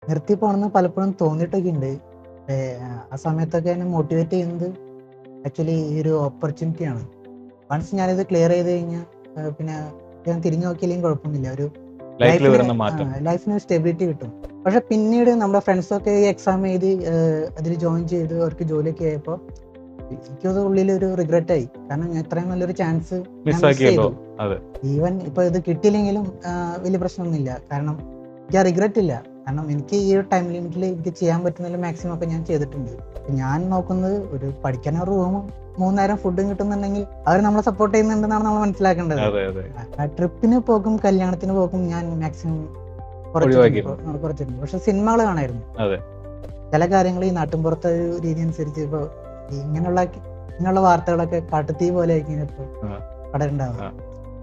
നിർത്തി പോകണമെന്ന് പലപ്പോഴും തോന്നിയിട്ടൊക്കെ ഉണ്ട്. ആ സമയത്തൊക്കെ എന്നെ മോട്ടിവേറ്റ് ചെയ്യുന്നത് ആക്ച്വലി ഈ ഒരു ഓപ്പർച്യൂണിറ്റിയാണ്. വൺസ് ഞാനിത് ക്ലിയർ ചെയ്ത് കഴിഞ്ഞാൽ പിന്നെ ഞാൻ തിരിഞ്ഞു നോക്കിയില്ലെങ്കിൽ കുഴപ്പമൊന്നുമില്ല. ഒരു ലൈഫിൽ വരുന്ന മാറ്റം. ലൈഫിന് സ്റ്റെബിലിറ്റി കിട്ടും. പക്ഷെ പിന്നീട് നമ്മുടെ ഫ്രണ്ട്സൊക്കെ ഈ എക്സാം എഴുതി അതിൽ ജോയിൻ ചെയ്ത് അവർക്ക് ജോലിയൊക്കെ ആയപ്പോൾ എനിക്കത് ഉള്ളിലൊരു റിഗ്രറ്റ് ആയി. കാരണം ഞാൻ ഇത്രയും നല്ലൊരു ചാൻസ് ഞാൻ മിസ് ചെയ്തു. ഈവൻ ഇപ്പൊ ഇത് കിട്ടിയില്ലെങ്കിലും വലിയ പ്രശ്നമൊന്നുമില്ല. കാരണം എനിക്ക് ആ റിഗ്രറ്റ് ഇല്ല. കാരണം എനിക്ക് ഈ ഒരു ടൈം ലിമിറ്റിൽ എനിക്ക് ചെയ്യാൻ പറ്റുന്ന മാക്സിമം ഒക്കെ ഞാൻ ചെയ്തിട്ടുണ്ട്. ഞാൻ നോക്കുന്നത് ഒരു പഠിക്കാൻ ഒരു റൂമും 3 നേരം ഫുഡും കിട്ടുന്നുണ്ടെങ്കിൽ അവർ നമ്മളെ സപ്പോർട്ട് ചെയ്യുന്നുണ്ടെന്നാണ് നമ്മൾ മനസ്സിലാക്കേണ്ടത്. ട്രിപ്പിന് പോക്കും കല്യാണത്തിന് പോക്കും ഞാൻ മാക്സിമം കുറച്ചിട്ടുണ്ട്. പക്ഷെ സിനിമകൾ കാണായിരുന്നു. ചില കാര്യങ്ങൾ ഈ നാട്ടിൻപുറത്തെ ഒരു രീതി അനുസരിച്ച് ഇപ്പൊ ഇങ്ങനെയുള്ള വാർത്തകളൊക്കെ കാട്ടുതീ പോലെ ആയിരിക്കും ഇപ്പൊ പടരുണ്ടാവുക.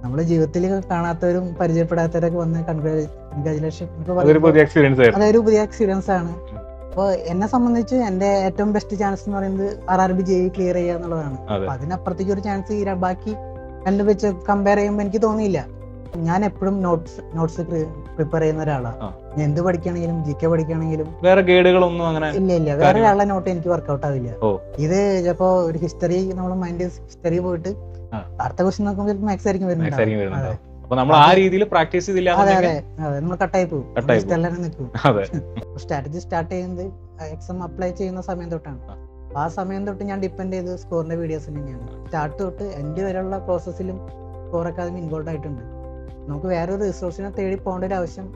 നമ്മള് ജീവിതത്തിൽ കാണാത്തവരും പരിചയപ്പെടാത്തവരൊക്കെ വന്ന് കൺഗ്രാജുലേഷൻ അതൊരു പുതിയ എക്സ്പീരിയൻസ് ആണ്. അപ്പോൾ എന്നെ സംബന്ധിച്ച് എന്റെ ഏറ്റവും ബെസ്റ്റ് ചാൻസ് എന്ന് പറയുന്നത് RRB JEE ക്ലിയർ ചെയ്യുക എന്നുള്ളതാണ്. അപ്പൊ അതിനപ്പുറത്തേക്ക് ഒരു ചാൻസ് ബാക്കി രണ്ടും വെച്ച് കമ്പയർ ചെയ്യുമ്പോൾ എനിക്ക് തോന്നിയില്ല. ഞാൻ എപ്പോഴും നോട്ട്സ് പ്രിപ്പയർ ചെയ്യുന്ന ഒരാളാണ്. ഞാൻ എന്ത് പഠിക്കുകയാണെങ്കിലും GK പഠിക്കുകയാണെങ്കിലും വേറെ ഗൈഡുകളൊന്നും അങ്ങനെ ഇല്ല വേറെ ഒരാളുടെ നോട്ട് എനിക്ക് വർക്ക്ഔട്ട് ആവില്ല. ഇത് ചിലപ്പോ ഒരു ഹിസ്റ്ററി നമ്മൾ മൈൻഡ് ഹിസ്റ്ററി പോയിട്ട് അടുത്ത ക്വസ്റ്റ്യൻ നോക്കുമ്പോൾ മാത്സ് ആയിരിക്കും വരുന്നത്. നമ്മൾ ആ രീതിയിൽ പ്രാക്ടീസ് ചെയ്തില്ല, നമ്മൾ കട്ടായി പോകും, നിൽക്കും. സ്ട്രാറ്റജി സ്റ്റാർട്ട് ചെയ്യുന്നത് എക്സാം അപ്ലൈ ചെയ്യുന്ന സമയം തൊട്ടാണ്. ആ സമയം തൊട്ട് ഞാൻ ഡിപ്പെൻഡ് ചെയ്ത് സ്കോറിന്റെ വീഡിയോസ് തന്നെയാണ്. സ്റ്റാർട്ട് തൊട്ട് എൻഡ് വരെയുള്ള പ്രോസസ്സിലും സ്കോർ അക്കാദമി ഇൻവോൾവ് ആയിട്ടുണ്ട്. നമുക്ക് വേറൊരു റിസോഴ്സിനെ തേടി പോകേണ്ട ഒരു ആവശ്യം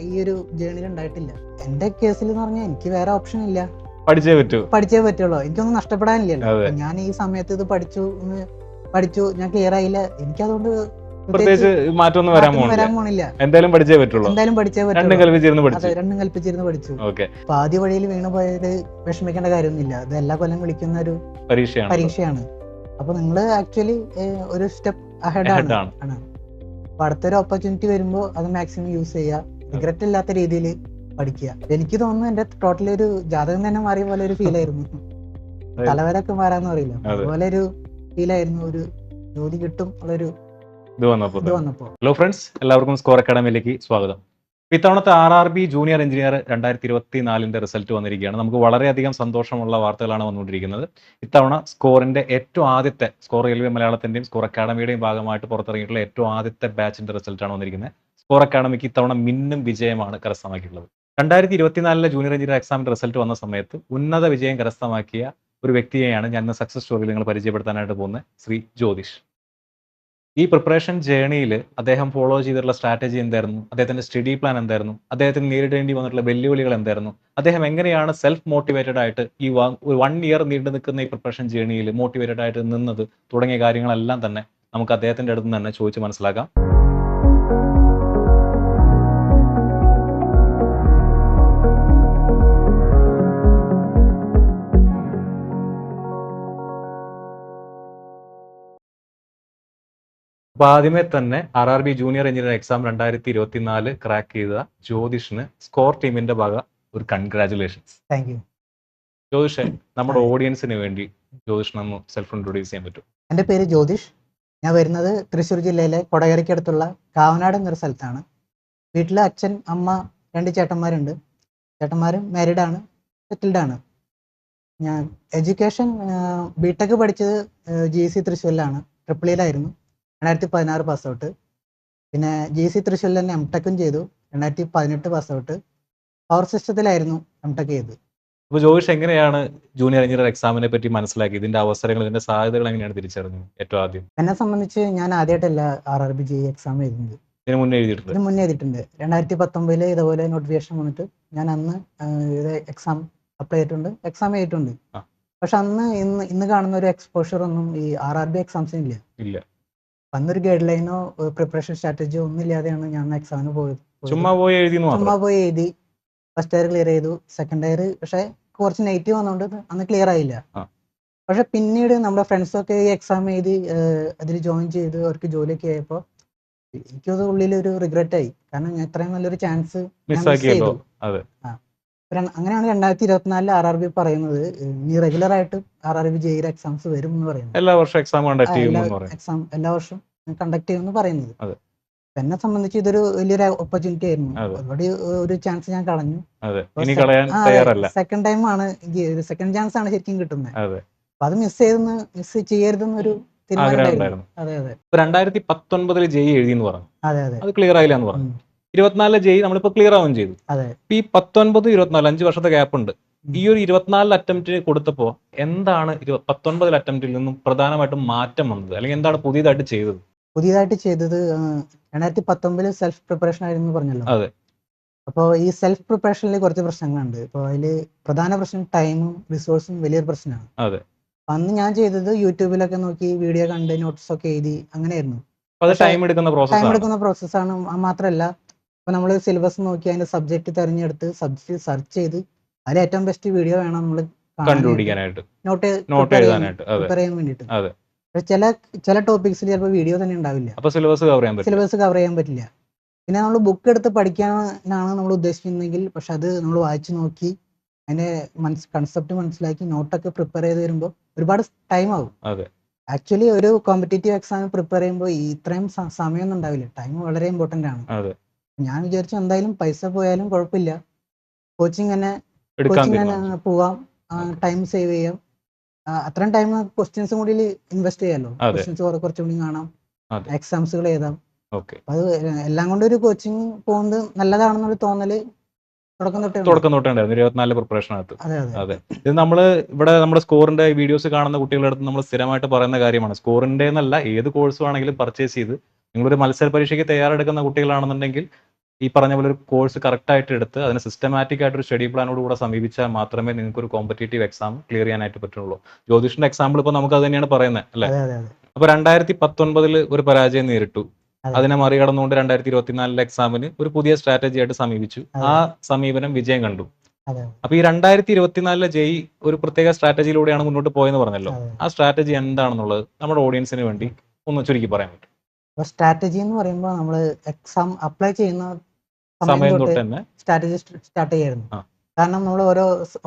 ഈ ഒരു ജേണിയിൽ ഉണ്ടായിട്ടില്ല. എന്റെ കേസിൽ എന്ന് പറഞ്ഞാൽ എനിക്ക് വേറെ ഓപ്ഷൻ ഇല്ല, പഠിച്ചേ പറ്റുള്ളൂ. എനിക്കൊന്നും നഷ്ടപ്പെടാനില്ലല്ലോ. ഞാൻ ഈ സമയത്ത് ഇത് പഠിച്ചു ഞാൻ ക്ലിയർ ആയില്ല, എനിക്കതുകൊണ്ട് പ്രത്യേകിച്ച് മാറ്റമൊന്നും വരാൻ പോണില്ല. എന്തായാലും പഠിച്ചേ പറ്റുള്ളൂ. രണ്ടും കൽപ്പിച്ചിരുന്ന് പഠിച്ചു. അപ്പൊ ആദ്യ വഴിയിൽ വീണ് പോയത് വിഷമിക്കേണ്ട കാര്യമൊന്നുമില്ല. അത് എല്ലാ കൊല്ലം വിളിക്കുന്ന ഒരു പരീക്ഷയാണ്. അപ്പൊ നിങ്ങള് ആക്ച്വലി ഒരു സ്റ്റെപ്പ് അഹെഡ് ആണ്. അപ്പൊ അടുത്തൊരു ഓപ്പർച്യൂണിറ്റി വരുമ്പോൾ അത് മാക്സിമം യൂസ് ചെയ്യുക, റിഗ്രറ്റ് ഇല്ലാത്ത രീതിയിൽ പഠിക്കുക. എനിക്ക് തോന്നുന്നു എന്റെ ടോട്ടലി ഒരു ജാതകം തന്നെ മാറിയ പോലെ ഒരു ഫീൽ ആയിരുന്നു. തലവരൊക്കെ മാറാന്ന് പറയില്ല, അതുപോലെ ഒരു ഫീൽ ആയിരുന്നു. ഒരു ജോലി കിട്ടും ഉള്ളൊരു ഇത് വന്നപ്പോ. ഹലോ ഫ്രണ്ട്സ്, എല്ലാവർക്കും സ്കോർ അക്കാഡമിയിലേക്ക് സ്വാഗതം. ഇത്തവണത്തെ RRB ജൂനിയർ എഞ്ചിനീയർ 2024 റിസൾട്ട് വന്നിരിക്കുകയാണ്. നമുക്ക് വളരെയധികം സന്തോഷമുള്ള വാർത്തകളാണ് വന്നുകൊണ്ടിരിക്കുന്നത്. ഇത്തവണ സ്കോറിന്റെ ഏറ്റവും ആദ്യത്തെ സ്കോർ റെയിൽവേ മലയാളത്തിന്റെയും സ്കോർ അക്കാഡമിയുടെയും ഭാഗമായിട്ട് പുറത്തിറങ്ങിയിട്ടുള്ള ഏറ്റവും ആദ്യത്തെ ബാച്ചിന്റെ റിസൾട്ടാണ് വന്നിരിക്കുന്നത്. സ്കോർ അക്കാഡമിക്ക് ഇത്തവണ മിന്നും വിജയമാണ് കരസ്ഥമാക്കിയിട്ടുള്ളത്. 2024 ജൂനിയർ എഞ്ചിനീയർ എക്സാമിന്റെ റിസൾട്ട് വന്ന സമയത്ത് ഉന്നത വിജയം കരസ്ഥമാക്കിയ ഒരു വ്യക്തിയെയാണ് ഞാൻ സക്സസ് സ്റ്റോറിയിൽ നിങ്ങൾ പരിചയപ്പെടുത്താനായിട്ട് പോകുന്നത്, ശ്രീ ജ്യോതിഷ്. ഈ പ്രിപ്പറേഷൻ ജേണിയിൽ അദ്ദേഹം ഫോളോ ചെയ്തിട്ടുള്ള സ്ട്രാറ്റജി എന്തായിരുന്നു, അദ്ദേഹത്തിന്റെ സ്റ്റഡി പ്ലാൻ എന്തായിരുന്നു, അദ്ദേഹത്തിന് നേരിടേണ്ടി വന്നിട്ടുള്ള വെല്ലുവിളികൾ എന്തായിരുന്നു, അദ്ദേഹം എങ്ങനെയാണ് സെൽഫ് മോട്ടിവേറ്റഡ് ആയിട്ട് ഈ 1 ഇയർ നീണ്ടു നിൽക്കുന്ന ഈ പ്രിപ്പറേഷൻ ജേണിയിൽ മോട്ടിവേറ്റഡ് ആയിട്ട് നിന്നത് തുടങ്ങിയ കാര്യങ്ങളെല്ലാം തന്നെ നമുക്ക് അദ്ദേഹത്തിന്റെ അടുത്ത് തന്നെ ചോദിച്ച് മനസ്സിലാക്കാം. അപ്പൊ ആദ്യമേ തന്നെ RRB junior engineer exam 2024 crack ചെയ്ത ജ്യോതിഷിന് സ്കോർ ടീമിന്റെ ഭാഗ ഒരു കൺഗ്രാറ്റുലേഷൻസ്. Thank you. ജ്യോതിഷ്, നമ്മുടെ ഓഡിയൻസിന് വേണ്ടി ജ്യോതിഷിനൊന്ന് സെൽഫ് ഇൻട്രൊഡ്യൂസ് ചെയ്യാൻ പറ്റും? എൻ്റെ പേര് ജ്യോതിഷ്. ഞാൻ വരുന്നത് തൃശ്ശൂർ ജില്ലയിലെ കൊടകരയ്ക്കടുത്തുള്ള കാവനാട് എന്നൊരു സ്ഥലത്താണ്. വീട്ടിൽ അച്ഛൻ, അമ്മ, 2 ചേട്ടന്മാരുണ്ട്. ചേട്ടന്മാരും മാരീഡാണ്, സെറ്റിൽഡാണ്. ഞാൻ എഡ്യൂക്കേഷൻ BTech പഠിച്ചത് GC തൃശ്ശൂരിലാണ്, ട്രിപ്പിളിയിലായിരുന്നു. 2016 pass out. പിന്നെ GC തൃശ്ശൂരിൽ തന്നെ MTech ചെയ്തു. 2018 പാസ് ഔട്ട്. പവർ സിസ്റ്റത്തിലായിരുന്നു MTech ചെയ്തത്. അപ്പോൾ ജ്യോതിഷ് എങ്ങനെയാണ് ജൂനിയർ എഞ്ചിനീയർ എക്സാമിനെ പറ്റി മനസ്സിലാക്കി, ഇതിന്റെ അവസരങ്ങൾ, ഇതിന്റെ സാധ്യതകൾ എങ്ങനെയാണ് തിരിച്ചറിഞ്ഞത്? ഏറ്റവും ആദ്യം എന്നെ സംബന്ധിച്ച് ഞാൻ ആദ്യമായിട്ടല്ല RRB JEE എക്സാം എഴുതുന്നത്. ഇതിന് മുന്നേ എഴുതിയിട്ടുണ്ട്. 2019 ഇതുപോലെ നോട്ടിഫിക്കേഷൻ വന്നിട്ട് ഞാൻ അന്ന് എക്സാം അപ്ലൈ ചെയ്തിട്ടുണ്ട്, എക്സാം എഴുതിയിട്ടുണ്ട്. പക്ഷെ അന്ന് ഇന്ന് കാണുന്ന ഒരു എക്സ്പോഷർ ഒന്നും ഈ RRB എക്സാംസിന് ഇല്ല. അന്നൊരു ഗൈഡ് ലൈനോ പ്രിപ്പറേഷൻ സ്ട്രാറ്റജിയോ ഒന്നും ഇല്ലാതെയാണ് ഞാൻ എക്സാമിന് പോയത്. ചുമ്മാ പോയി എഴുതി. ഫസ്റ്റ് ഇയർ ക്ലിയർ ചെയ്തു. സെക്കൻഡ് ഇയർ പക്ഷെ കുറച്ച് നെഗറ്റീവ് വന്നുകൊണ്ട് അന്ന് ക്ലിയർ ആയില്ല. പക്ഷെ പിന്നീട് നമ്മുടെ ഫ്രണ്ട്സൊക്കെ ഈ എക്സാം എഴുതി അതിൽ ജോയിൻ ചെയ്ത് അവർക്ക് ജോലിയൊക്കെ ആയപ്പോൾ എനിക്കത് ഉള്ളിലൊരു റിഗ്രറ്റ് ആയി. കാരണം ഞാൻ ഇത്രയും നല്ലൊരു ചാൻസ് മിസ് ചെയ്തു. അങ്ങനെയാണ് 2024 RRB പറയുന്നത് ഇനി റെഗുലർ ആയിട്ട് RRB JEE എക്സാംസ് വരും എന്ന് പറയുന്നത്. എല്ലാ വർഷവും എക്സാം എല്ലാ വർഷവും കണ്ടക്ട് ചെയ്യുമെന്ന് പറയുന്നത്. എന്നെ സംബന്ധിച്ച് ഇതൊരു വലിയൊരു ഓപ്പർച്യൂണിറ്റി ആയിരുന്നു. അതെ. ഒരുപാട് ഒരു ചാൻസ് ഞാൻ കളഞ്ഞു. അതെ. അപ്പൊ ഇനി കളയാൻ തയ്യാറല്ല. സെക്കൻഡ് ടൈം ആണ് സെക്കൻഡ് ചാൻസ് ആണ് ശരിക്കും കിട്ടുന്നത്. അതെ. അപ്പൊ അത് മിസ് ചെയ്യരുതെന്നൊരു തീരുമാനം ആഗ്രഹം ഉണ്ടായിരുന്നു. ഉണ്ടായിരുന്നു. അതെ അതെ 2019 ജെയ് എഴുതി എന്ന് പറഞ്ഞു. അതെ അതെ അത് ക്ലിയർ ആയില്ല എന്ന് പറഞ്ഞു. 24 ജെയ് നമ്മളിപ്പോ ക്ലിയർ ആവുകയും ചെയ്തു. അതെ. ഇപ്പൊ ഈ 19, 24 5 വർഷത്തെ ഗ്യാപ്പ് ഉണ്ട്. ഈ ഒരു 24 അറ്റംപ്റ്റ് കൊടുത്തപ്പോ എന്താണ് 19 അറ്റംപ്റ്റിൽ നിന്നും പ്രധാനമായിട്ടും മാറ്റം വന്നത്, അല്ലെങ്കിൽ എന്താണ് പുതിയതായിട്ട് ചെയ്തത്? പുതിയതായിട്ട് ചെയ്തത് 2019 സെൽഫ് പ്രിപ്പറേഷൻ ആയിരുന്നു പറഞ്ഞല്ലോ. അതെ. അപ്പോൾ ഈ സെൽഫ് പ്രിപ്പറേഷനിൽ കുറച്ച് പ്രശ്നങ്ങളുണ്ട്. ഇപ്പോൾ അതിൽ പ്രധാന പ്രശ്നം ടൈമും റിസോഴ്സും വലിയൊരു പ്രശ്നമാണ്. അതെ. അന്ന് ഞാൻ ചെയ്തത് യൂട്യൂബിലൊക്കെ നോക്കി വീഡിയോ കണ്ട് നോട്ട്സ് ഒക്കെ എഴുതി അങ്ങനെയായിരുന്നു. അത് ടൈം എടുക്കുന്ന പ്രോസസ്സാണ്. മാത്രമല്ല ഇപ്പൊ നമ്മൾ സിലബസ് നോക്കി അതിന്റെ സബ്ജക്ട് തിരഞ്ഞെടുത്ത് സബ്ജക്ട് സെർച്ച് ചെയ്ത് അതിൽ ഏറ്റവും ബെസ്റ്റ് വീഡിയോ വേണം നമ്മൾ കണ്ടുപിടിക്കാനായിട്ട്, നോട്ട് എഴുതാനായിട്ട്. പ്രിപ്പയർ ചെയ്യാൻ വേണ്ടിയിട്ട്. അതെ. ചില ടോപ്പിക്സിൽ ചിലപ്പോൾ വീഡിയോ തന്നെ ഉണ്ടാവില്ല, അപ്പൊ സിലബസ് കവർ ചെയ്യാൻ പറ്റില്ല. പിന്നെ നമ്മൾ ബുക്ക് എടുത്ത് പഠിക്കാനാണ് നമ്മൾ ഉദ്ദേശിക്കുന്നതെങ്കിൽ പക്ഷെ അത് നമ്മൾ വായിച്ചു നോക്കി അതിന്റെ കൺസെപ്റ്റ് മനസ്സിലാക്കി നോട്ടൊക്കെ പ്രിപ്പയർ ചെയ്ത് വരുമ്പോൾ ഒരുപാട് ടൈം ആവും. ആക്ച്വലി ഒരു കോമ്പറ്റേറ്റീവ് എക്സാം പ്രിപ്പയർ ചെയ്യുമ്പോൾ ഇത്രയും സമയമൊന്നും ഉണ്ടാവില്ല. ടൈം വളരെ ഇമ്പോർട്ടന്റ് ആണ്. ഞാൻ വിചാരിച്ചു എന്തായാലും പൈസ പോയാലും കുഴപ്പമില്ല, കോച്ചിങ് തന്നെ പോവാം, ടൈം സേവ് ചെയ്യാം. അത്രയും ടൈം ക്വസ്റ്റ്യൻസും കൂടി ഇൻവെസ്റ്റ് ചെയ്യാമല്ലോ. ക്വസ്റ്റ്യൻസ് കുറച്ചുകൂടി കാണാം, എക്സാംസുകൾ എഴുതാം. അത് എല്ലാം കൊണ്ട് ഒരു കോച്ചിങ് പോകുന്നത് നല്ലതാണെന്നൊരു തോന്നല് തുടക്കം തൊട്ടുണ്ടായിരുന്നു 24 പ്രിപ്പറേഷനകത്ത്. അതെ. ഇത് നമ്മള് ഇവിടെ നമ്മുടെ സ്കോറിന്റെ വീഡിയോസ് കാണുന്ന കുട്ടികളുടെ അടുത്ത് നമ്മൾ സ്ഥിരമായിട്ട് പറയുന്ന കാര്യമാണ്. സ്കോറിന്റെ എന്നല്ല, ഏത് കോഴ്സ് ആണെങ്കിലും പർച്ചേസ് ചെയ്ത് നിങ്ങളൊരു മത്സര പരീക്ഷയ്ക്ക് തയ്യാറെടുക്കുന്ന കുട്ടികളാണെന്നുണ്ടെങ്കിൽ ഈ പറഞ്ഞ പോലെ ഒരു കോഴ്സ് കറക്റ്റ് ആയിട്ട് എടുത്ത് അതിന് സിസ്റ്റമാറ്റിക് ആയിട്ട് ഒരു സ്റ്റഡി പ്ലാനോട് കൂടെ സമീപിച്ചാൽ മാത്രമേ നിങ്ങൾക്ക് ഒരു കോമ്പറ്റേറ്റീവ് എക്സാം ക്ലിയർ ചെയ്യാനായിട്ട് പറ്റുള്ളൂ. ജ്യോതിഷിന്റെ എക്സാമ്പിൾ ഇപ്പൊ നമുക്ക് അത് തന്നെയാണ് പറയുന്നത്, അല്ലെ? അപ്പൊ 2019 ഒരു പരാജയം നേരിട്ടു. അതിനെ മറികടന്നുകൊണ്ട് 2024 എക്സാമിന് ഒരു പുതിയ സ്ട്രാറ്റജി ആയിട്ട് സമീപിച്ചു. ആ സമീപനം വിജയം കണ്ടു. അപ്പൊ ഈ 2024 ജെയ് ഒരു പ്രത്യേക സ്ട്രാറ്റജിയിലൂടെയാണ് മുന്നോട്ട് പോയെന്ന് പറഞ്ഞല്ലോ. ആ സ്ട്രാറ്റജി എന്താണെന്നുള്ളത് നമ്മുടെ ഓഡിയൻസിന് വേണ്ടി ഒന്ന് ചുരുക്കി പറയാൻ പറ്റും? സ്ട്രാറ്റജി എന്ന് പറയുമ്പോൾ നമ്മൾ എക്സാം അപ്ലൈ ചെയ്യുന്ന സമയം തൊട്ട് തന്നെ സ്ട്രാറ്റജി സ്റ്റാർട്ട് ചെയ്യായിരുന്നു. കാരണം നമ്മൾ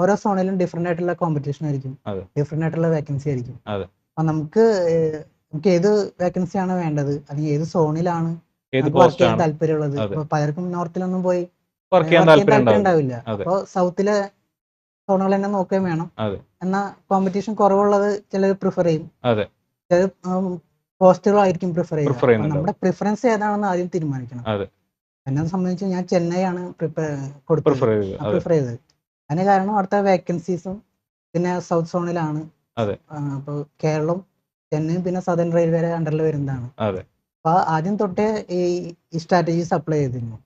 ഓരോ സോണിലും ഡിഫറെന്റ് ആയിട്ടുള്ള കോമ്പറ്റീഷൻ ആയിരിക്കും, ഡിഫറെന്റ് ആയിട്ടുള്ള വേക്കൻസി ആയിരിക്കും. അപ്പൊ നമുക്ക് ഏത് വേക്കൻസി ആണ് വേണ്ടത്, അല്ലെങ്കിൽ ഏത് സോണിലാണ് വർക്ക് ചെയ്യാൻ താല്പര്യമുള്ളത്. ഇപ്പൊ പലർക്കും നോർത്തിലൊന്നും പോയി വർക്ക് ചെയ്യാൻ താല്പര്യം ഉണ്ടാവില്ല. അപ്പോൾ സൗത്തിലെ സോണുകൾ തന്നെ നോക്കുകയും വേണം. എന്നാൽ കോമ്പറ്റീഷൻ കുറവുള്ളത് ചിലർ പ്രിഫർ ചെയ്യും, ചിലർ പോസ്റ്റുകളായിരിക്കും പ്രിഫർ ചെയ്യുക. നമ്മുടെ പ്രിഫറൻസ് ഏതാണെന്ന് ആദ്യം തീരുമാനിക്കണം. എന്നെ സംബന്ധിച്ച് ഞാൻ ചെന്നൈ ആണ് പ്രിഫർ ചെയ്തത്. അതിന് കാരണം അവിടുത്തെ വേക്കൻസീസും പിന്നെ സൗത്ത് സോണിലാണ്. അപ്പോൾ കേരളം, ചെന്നൈയും പിന്നെ സദേൺ റെയിൽവേയുടെ അണ്ടറിൽ വരുന്നതാണ്. അപ്പൊ ആദ്യം തൊട്ടേ ഈ സ്ട്രാറ്റജീസ് അപ്ലൈ ചെയ്തിരുന്നു.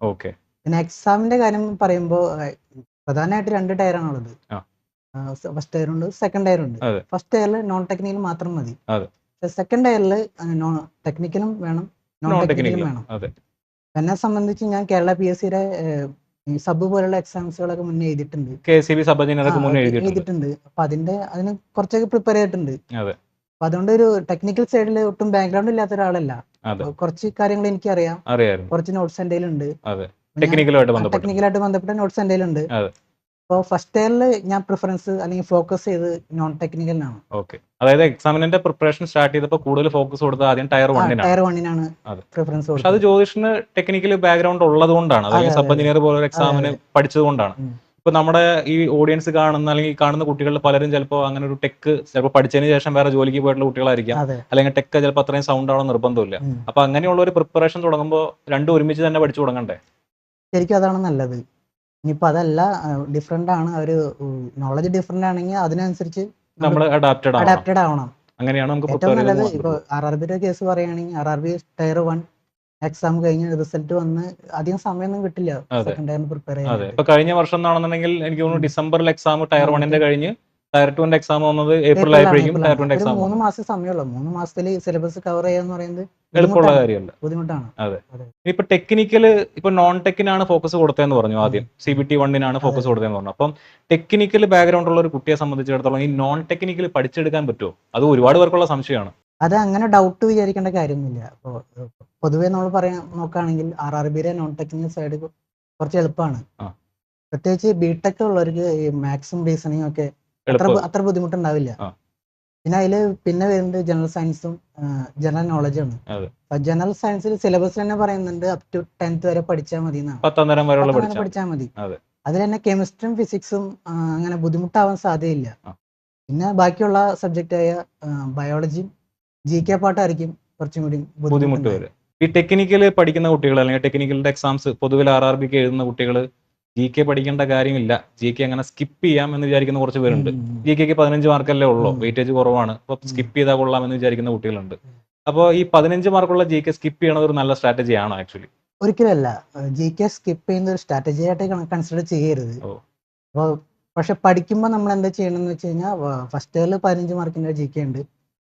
പിന്നെ എക്സാമിന്റെ കാര്യം പറയുമ്പോൾ പ്രധാനമായിട്ട് 2 ടയറാണുള്ളത്. ഫസ്റ്റ് ടയർ ഉണ്ട്, സെക്കൻഡ് ടയർ ഉണ്ട്. ഫസ്റ്റ് ടയറിൽ നോൺ ടെക്നിക്കൽ മാത്രം മതി. സെക്കൻഡ് ടയറിൽ ടെക്നിക്കലും വേണം, നോൺ ടെക്നിക്കലും വേണം. എന്നെ സംബന്ധിച്ച് ഞാൻ കേരള PSCയുടെ സബ് പോലുള്ള എക്സാംസുകളൊക്കെ മുന്നേ എഴുതിയിട്ടുണ്ട്. അപ്പൊ അതിന് കുറച്ചൊക്കെ പ്രിപ്പയർ ചെയ്തിട്ടുണ്ട്. അപ്പൊ അതുകൊണ്ട് ഒരു ടെക്നിക്കൽ സൈഡിൽ ഒട്ടും ബാക്ക്ഗ്രൗണ്ട് ഇല്ലാത്ത ഒരാളല്ല. കുറച്ച് കാര്യങ്ങൾ എനിക്ക് അറിയാം, കുറച്ച് നോട്ട്സ് എൻ്റെ ഉണ്ട്, ടെക്നിക്കലായിട്ട് ബന്ധപ്പെട്ട നോട്ട്സ് എൻ്റെ ഉണ്ട്. അപ്പോൾ ഫസ്റ്റ് ഇയറിൽ ഞാൻ പ്രിഫറൻസ് അല്ലെങ്കിൽ ഫോക്കസ് ചെയ്ത് നോൺ ടെക്നിക്കലിനാണ്. അതായത് എക്സാമിന്റെ പ്രിപ്പറേഷൻ സ്റ്റാർട്ട് ചെയ്തപ്പോൾ കൂടുതൽ ഫോക്കസ് കൊടുത്തത് ആദ്യം ടയർ 1-നാണ് പ്രിഫറൻസ് കൊടുത്തത്. അത് ജ്യോതിഷിന് ടെക്നിക്കൽ ബാക്ക്ഗ്രൗണ്ട് ഉള്ളത് കൊണ്ടാണ്, അല്ലെങ്കിൽ സബ് എഞ്ചിനീയർ പോലുള്ള എക്സാമിന് പഠിച്ചത് കൊണ്ടാണ്. ഇപ്പൊ നമ്മുടെ ഈ ഓഡിയൻസ് കാണുന്ന അല്ലെങ്കിൽ കാണുന്ന കുട്ടികളിൽ പലരും ചിലപ്പോൾ അങ്ങനെ ഒരു ടെക് ചിലപ്പോൾ പഠിച്ചതിന് ശേഷം വേറെ ജോലിക്ക് പോയിട്ടുള്ള കുട്ടികളായിരിക്കാം, അല്ലെങ്കിൽ ടെക് ചിലപ്പോൾ അത്രയും സൗണ്ട് ആണോ നിർബന്ധമില്ല. അപ്പൊ അങ്ങനെയുള്ള ഒരു പ്രിപ്പറേഷൻ തുടങ്ങുമ്പോൾ രണ്ടും ഒരുമിച്ച് തന്നെ പഠിച്ചു തുടങ്ങണ്ടേ? ശരിക്കും അതാണ് നല്ലത്. ഇനിയിപ്പോൾ അതല്ല, ഡിഫറെന്റ് ആണ്, ഒരു നോളജ് ഡിഫറെന്റ് ആണെങ്കിൽ അതിനനുസരിച്ച് നമ്മൾ അഡാപ്റ്റഡ് ആവണം. അങ്ങനെയാണ് നമുക്ക് ഏറ്റവും നല്ലത്. ഇപ്പോൾ RRBയുടെ കേസ് പറയുകയാണെങ്കിൽ RRB ടയർ 1 എക്സാം കഴിഞ്ഞ് റിസൾട്ട് വന്ന് അധികം സമയമൊന്നും കിട്ടില്ല സെക്കൻഡ് ടയറിന് പ്രിപ്പയർ ചെയ്യാൻ. ഇപ്പൊ കഴിഞ്ഞ വർഷം എന്നാണെന്നുണ്ടെങ്കിൽ എനിക്ക് തോന്നുന്നു ഡിസംബറിൽ എക്സാം ടയർ 1 കഴിഞ്ഞ് ടയർ 2 എക്സാം വന്നത് ഏപ്രിൽ ആയപ്പോഴേക്കും ടയർ 2 എക്സാം 3 മാസം സമയമുള്ളൂ. 3 മാസത്തിൽ സിലബസ് കവർ ചെയ്യാന്ന് പറയുന്നത് എളുപ്പമുള്ള കാര്യമല്ല, ബുദ്ധിമുട്ടാണ്. ഇപ്പൊ ടെക്നിക്കല് ഇപ്പൊ നോൺ ടെക്കിനാണ് ഫോക്കസ് കൊടുത്തതെന്ന് പറഞ്ഞു, ആദ്യം CBT 1-നാണ് ഫോക്കസ് കൊടുത്തതെന്ന് പറഞ്ഞു. അപ്പം ടെക്നിക്കൽ ബാക്ക്ഗ്രൗണ്ട് ഉള്ള ഒരു കുട്ടിയെ സംബന്ധിച്ചിടത്തോളം ഈ നോൺ ടെക്നിക്കൽ പഠിച്ചെടുക്കാൻ പറ്റുമോ? അത് ഒരുപാട് പേർക്കുള്ള സംശയമാണ്. അത് അങ്ങനെ ഡൗട്ട് വിചാരിക്കേണ്ട കാര്യമൊന്നുമില്ല. അപ്പോൾ പൊതുവേ നമ്മൾ നോക്കുകയാണെങ്കിൽ RRBയുടെ നോൺ ടെക്നിക്കൽ സൈഡ് കുറച്ച് എളുപ്പമാണ്. പ്രത്യേകിച്ച് BTech ഉള്ളവർക്ക് ഈ മാത്സും റീസണിങ്ങും ഒക്കെ അത്ര ബുദ്ധിമുട്ടുണ്ടാവില്ല. പിന്നെ അതിൽ പിന്നെ വരുന്നത് ജനറൽ സയൻസും ജനറൽ നോളജാണ്. അതെ. ജനറൽ സയൻസിൽ സിലബസ് തന്നെ പറയുന്നുണ്ട് അപ് ടു 10th വരെ പഠിച്ചാൽ മതി എന്നാണ്. 10ാം തരം വരെയുള്ള 10th വരെ പഠിച്ചാൽ മതി. അതെ. അതിൽ തന്നെ കെമിസ്ട്രിയും ഫിസിക്സും അങ്ങനെ ബുദ്ധിമുട്ടാവാൻ സാധ്യതയില്ല. പിന്നെ ബാക്കിയുള്ള സബ്ജക്റ്റായ ബയോളജിയും GK പാട്ടായിരിക്കും കുറച്ചും കൂടി ബുദ്ധിമുട്ട് വരും. ഈ ടെക്നിക്കൽ പഠിക്കുന്ന കുട്ടികൾ അല്ലെങ്കിൽ ടെക്നിക്കലിന്റെ എക്സാംസ് പൊതുവെ RRBക്ക് എഴുതുന്ന കുട്ടികൾ GK പഠിക്കേണ്ട കാര്യമില്ല, GK അങ്ങനെ സ്കിപ്പ് ചെയ്യാം എന്ന് വിചാരിക്കുന്ന കുറച്ച് പേരുണ്ട്. GKക്ക് 15 മാർക്കല്ലേ ഉള്ളൂ, വെയിറ്റേജ് കുറവാണ്, അപ്പോൾ സ്കിപ്പ് ചെയ്താൽ കൊള്ളാം എന്ന് വിചാരിക്കുന്ന കുട്ടികളുണ്ട്. അപ്പോൾ ഈ 15 മാർക്കുള്ള GK സ്കിപ്പ് ചെയ്യണത് ഒരു നല്ല സ്ട്രാറ്റജി ആണോ ആക്ച്വലി? ഒരിക്കലല്ല. GK സ്കിപ്പ് ചെയ്യുന്ന ഒരു സ്ട്രാറ്റജി ആയിട്ട് കൺസിഡർ ചെയ്യരുത്. അപ്പോൾ പക്ഷെ പഠിക്കുമ്പോൾ നമ്മൾ എന്താ ചെയ്യണമെന്ന് വെച്ച് കഴിഞ്ഞാൽ ഫസ്റ്റ് ഇയറിൽ 15 മാർക്കിന്റെ GK ഉണ്ട്,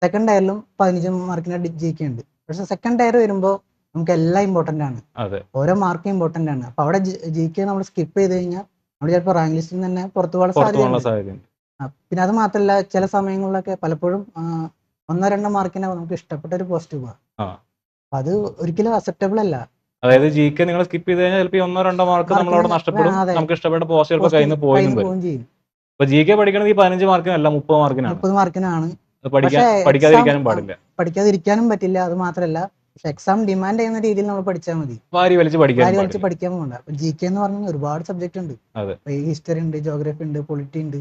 സെക്കൻഡ് ഇയറിലും 15 മാർക്കിന്റെ GK ഉണ്ട്. പക്ഷെ സെക്കൻഡ് ഇയർ വരുമ്പോൾ നമുക്ക് എല്ലാം ഇമ്പോർട്ടന്റ് ആണ്, ഓരോ മാർക്കും ഇമ്പോർട്ടന്റ് ആണ്. അപ്പൊ അവിടെ GK നമ്മൾ സ്കിപ്പ് ചെയ്ത് കഴിഞ്ഞാൽ നമ്മൾ ചിലപ്പോൾ റാങ്ക് ലിസ്റ്റിൽ തന്നെ പുറത്തു പോകാൻ സാധ്യതയുണ്ട്. പിന്നെ അത് മാത്രമല്ല, ചില സമയങ്ങളിലൊക്കെ പലപ്പോഴും 1-2 മാർക്കിന് നമുക്ക് ഇഷ്ടപ്പെട്ട ഒരു പോസ്റ്റ് പോവാം. അപ്പൊ അത് ഒരിക്കലും അക്സെപ്റ്റബിൾ അല്ല. അതായത് GK നിങ്ങൾ സ്കിപ്പ് ചെയ്ത് കഴിഞ്ഞാൽ ചിലപ്പോൾ 1-2 മാർക്ക് നമ്മളവിടെ നഷ്ടപ്പെടും, നമുക്ക് ഇഷ്ടപ്പെട്ട പോസ്റ്റ് ചിലപ്പോൾ കയ്യിൽ നിന്ന് പോവുകയും ചെയ്യും. അപ്പൊ GK പഠിക്കണത് ഈ 15 മാർക്കിനല്ല, 30 മാർക്കിനാണ്. 30 മാർക്കിനാണ്. പഠിക്കാതിരിക്കാനും പറ്റില്ല. അത് മാത്രമല്ല, പക്ഷെ എക്സാം ഡിമാൻഡ് ചെയ്യുന്ന രീതിയിൽ നമ്മൾ പഠിച്ചാൽ മതി, വാരി വലിച്ച് പഠിക്കാൻ പോകണ്ട. GK എന്ന് പറഞ്ഞാൽ ഒരുപാട് സബ്ജക്റ്റ് ഉണ്ട്. ഈ ഹിസ്റ്ററി ഉണ്ട്, ജോഗ്രഫി ഉണ്ട്, പൊളിറ്റി ഉണ്ട്,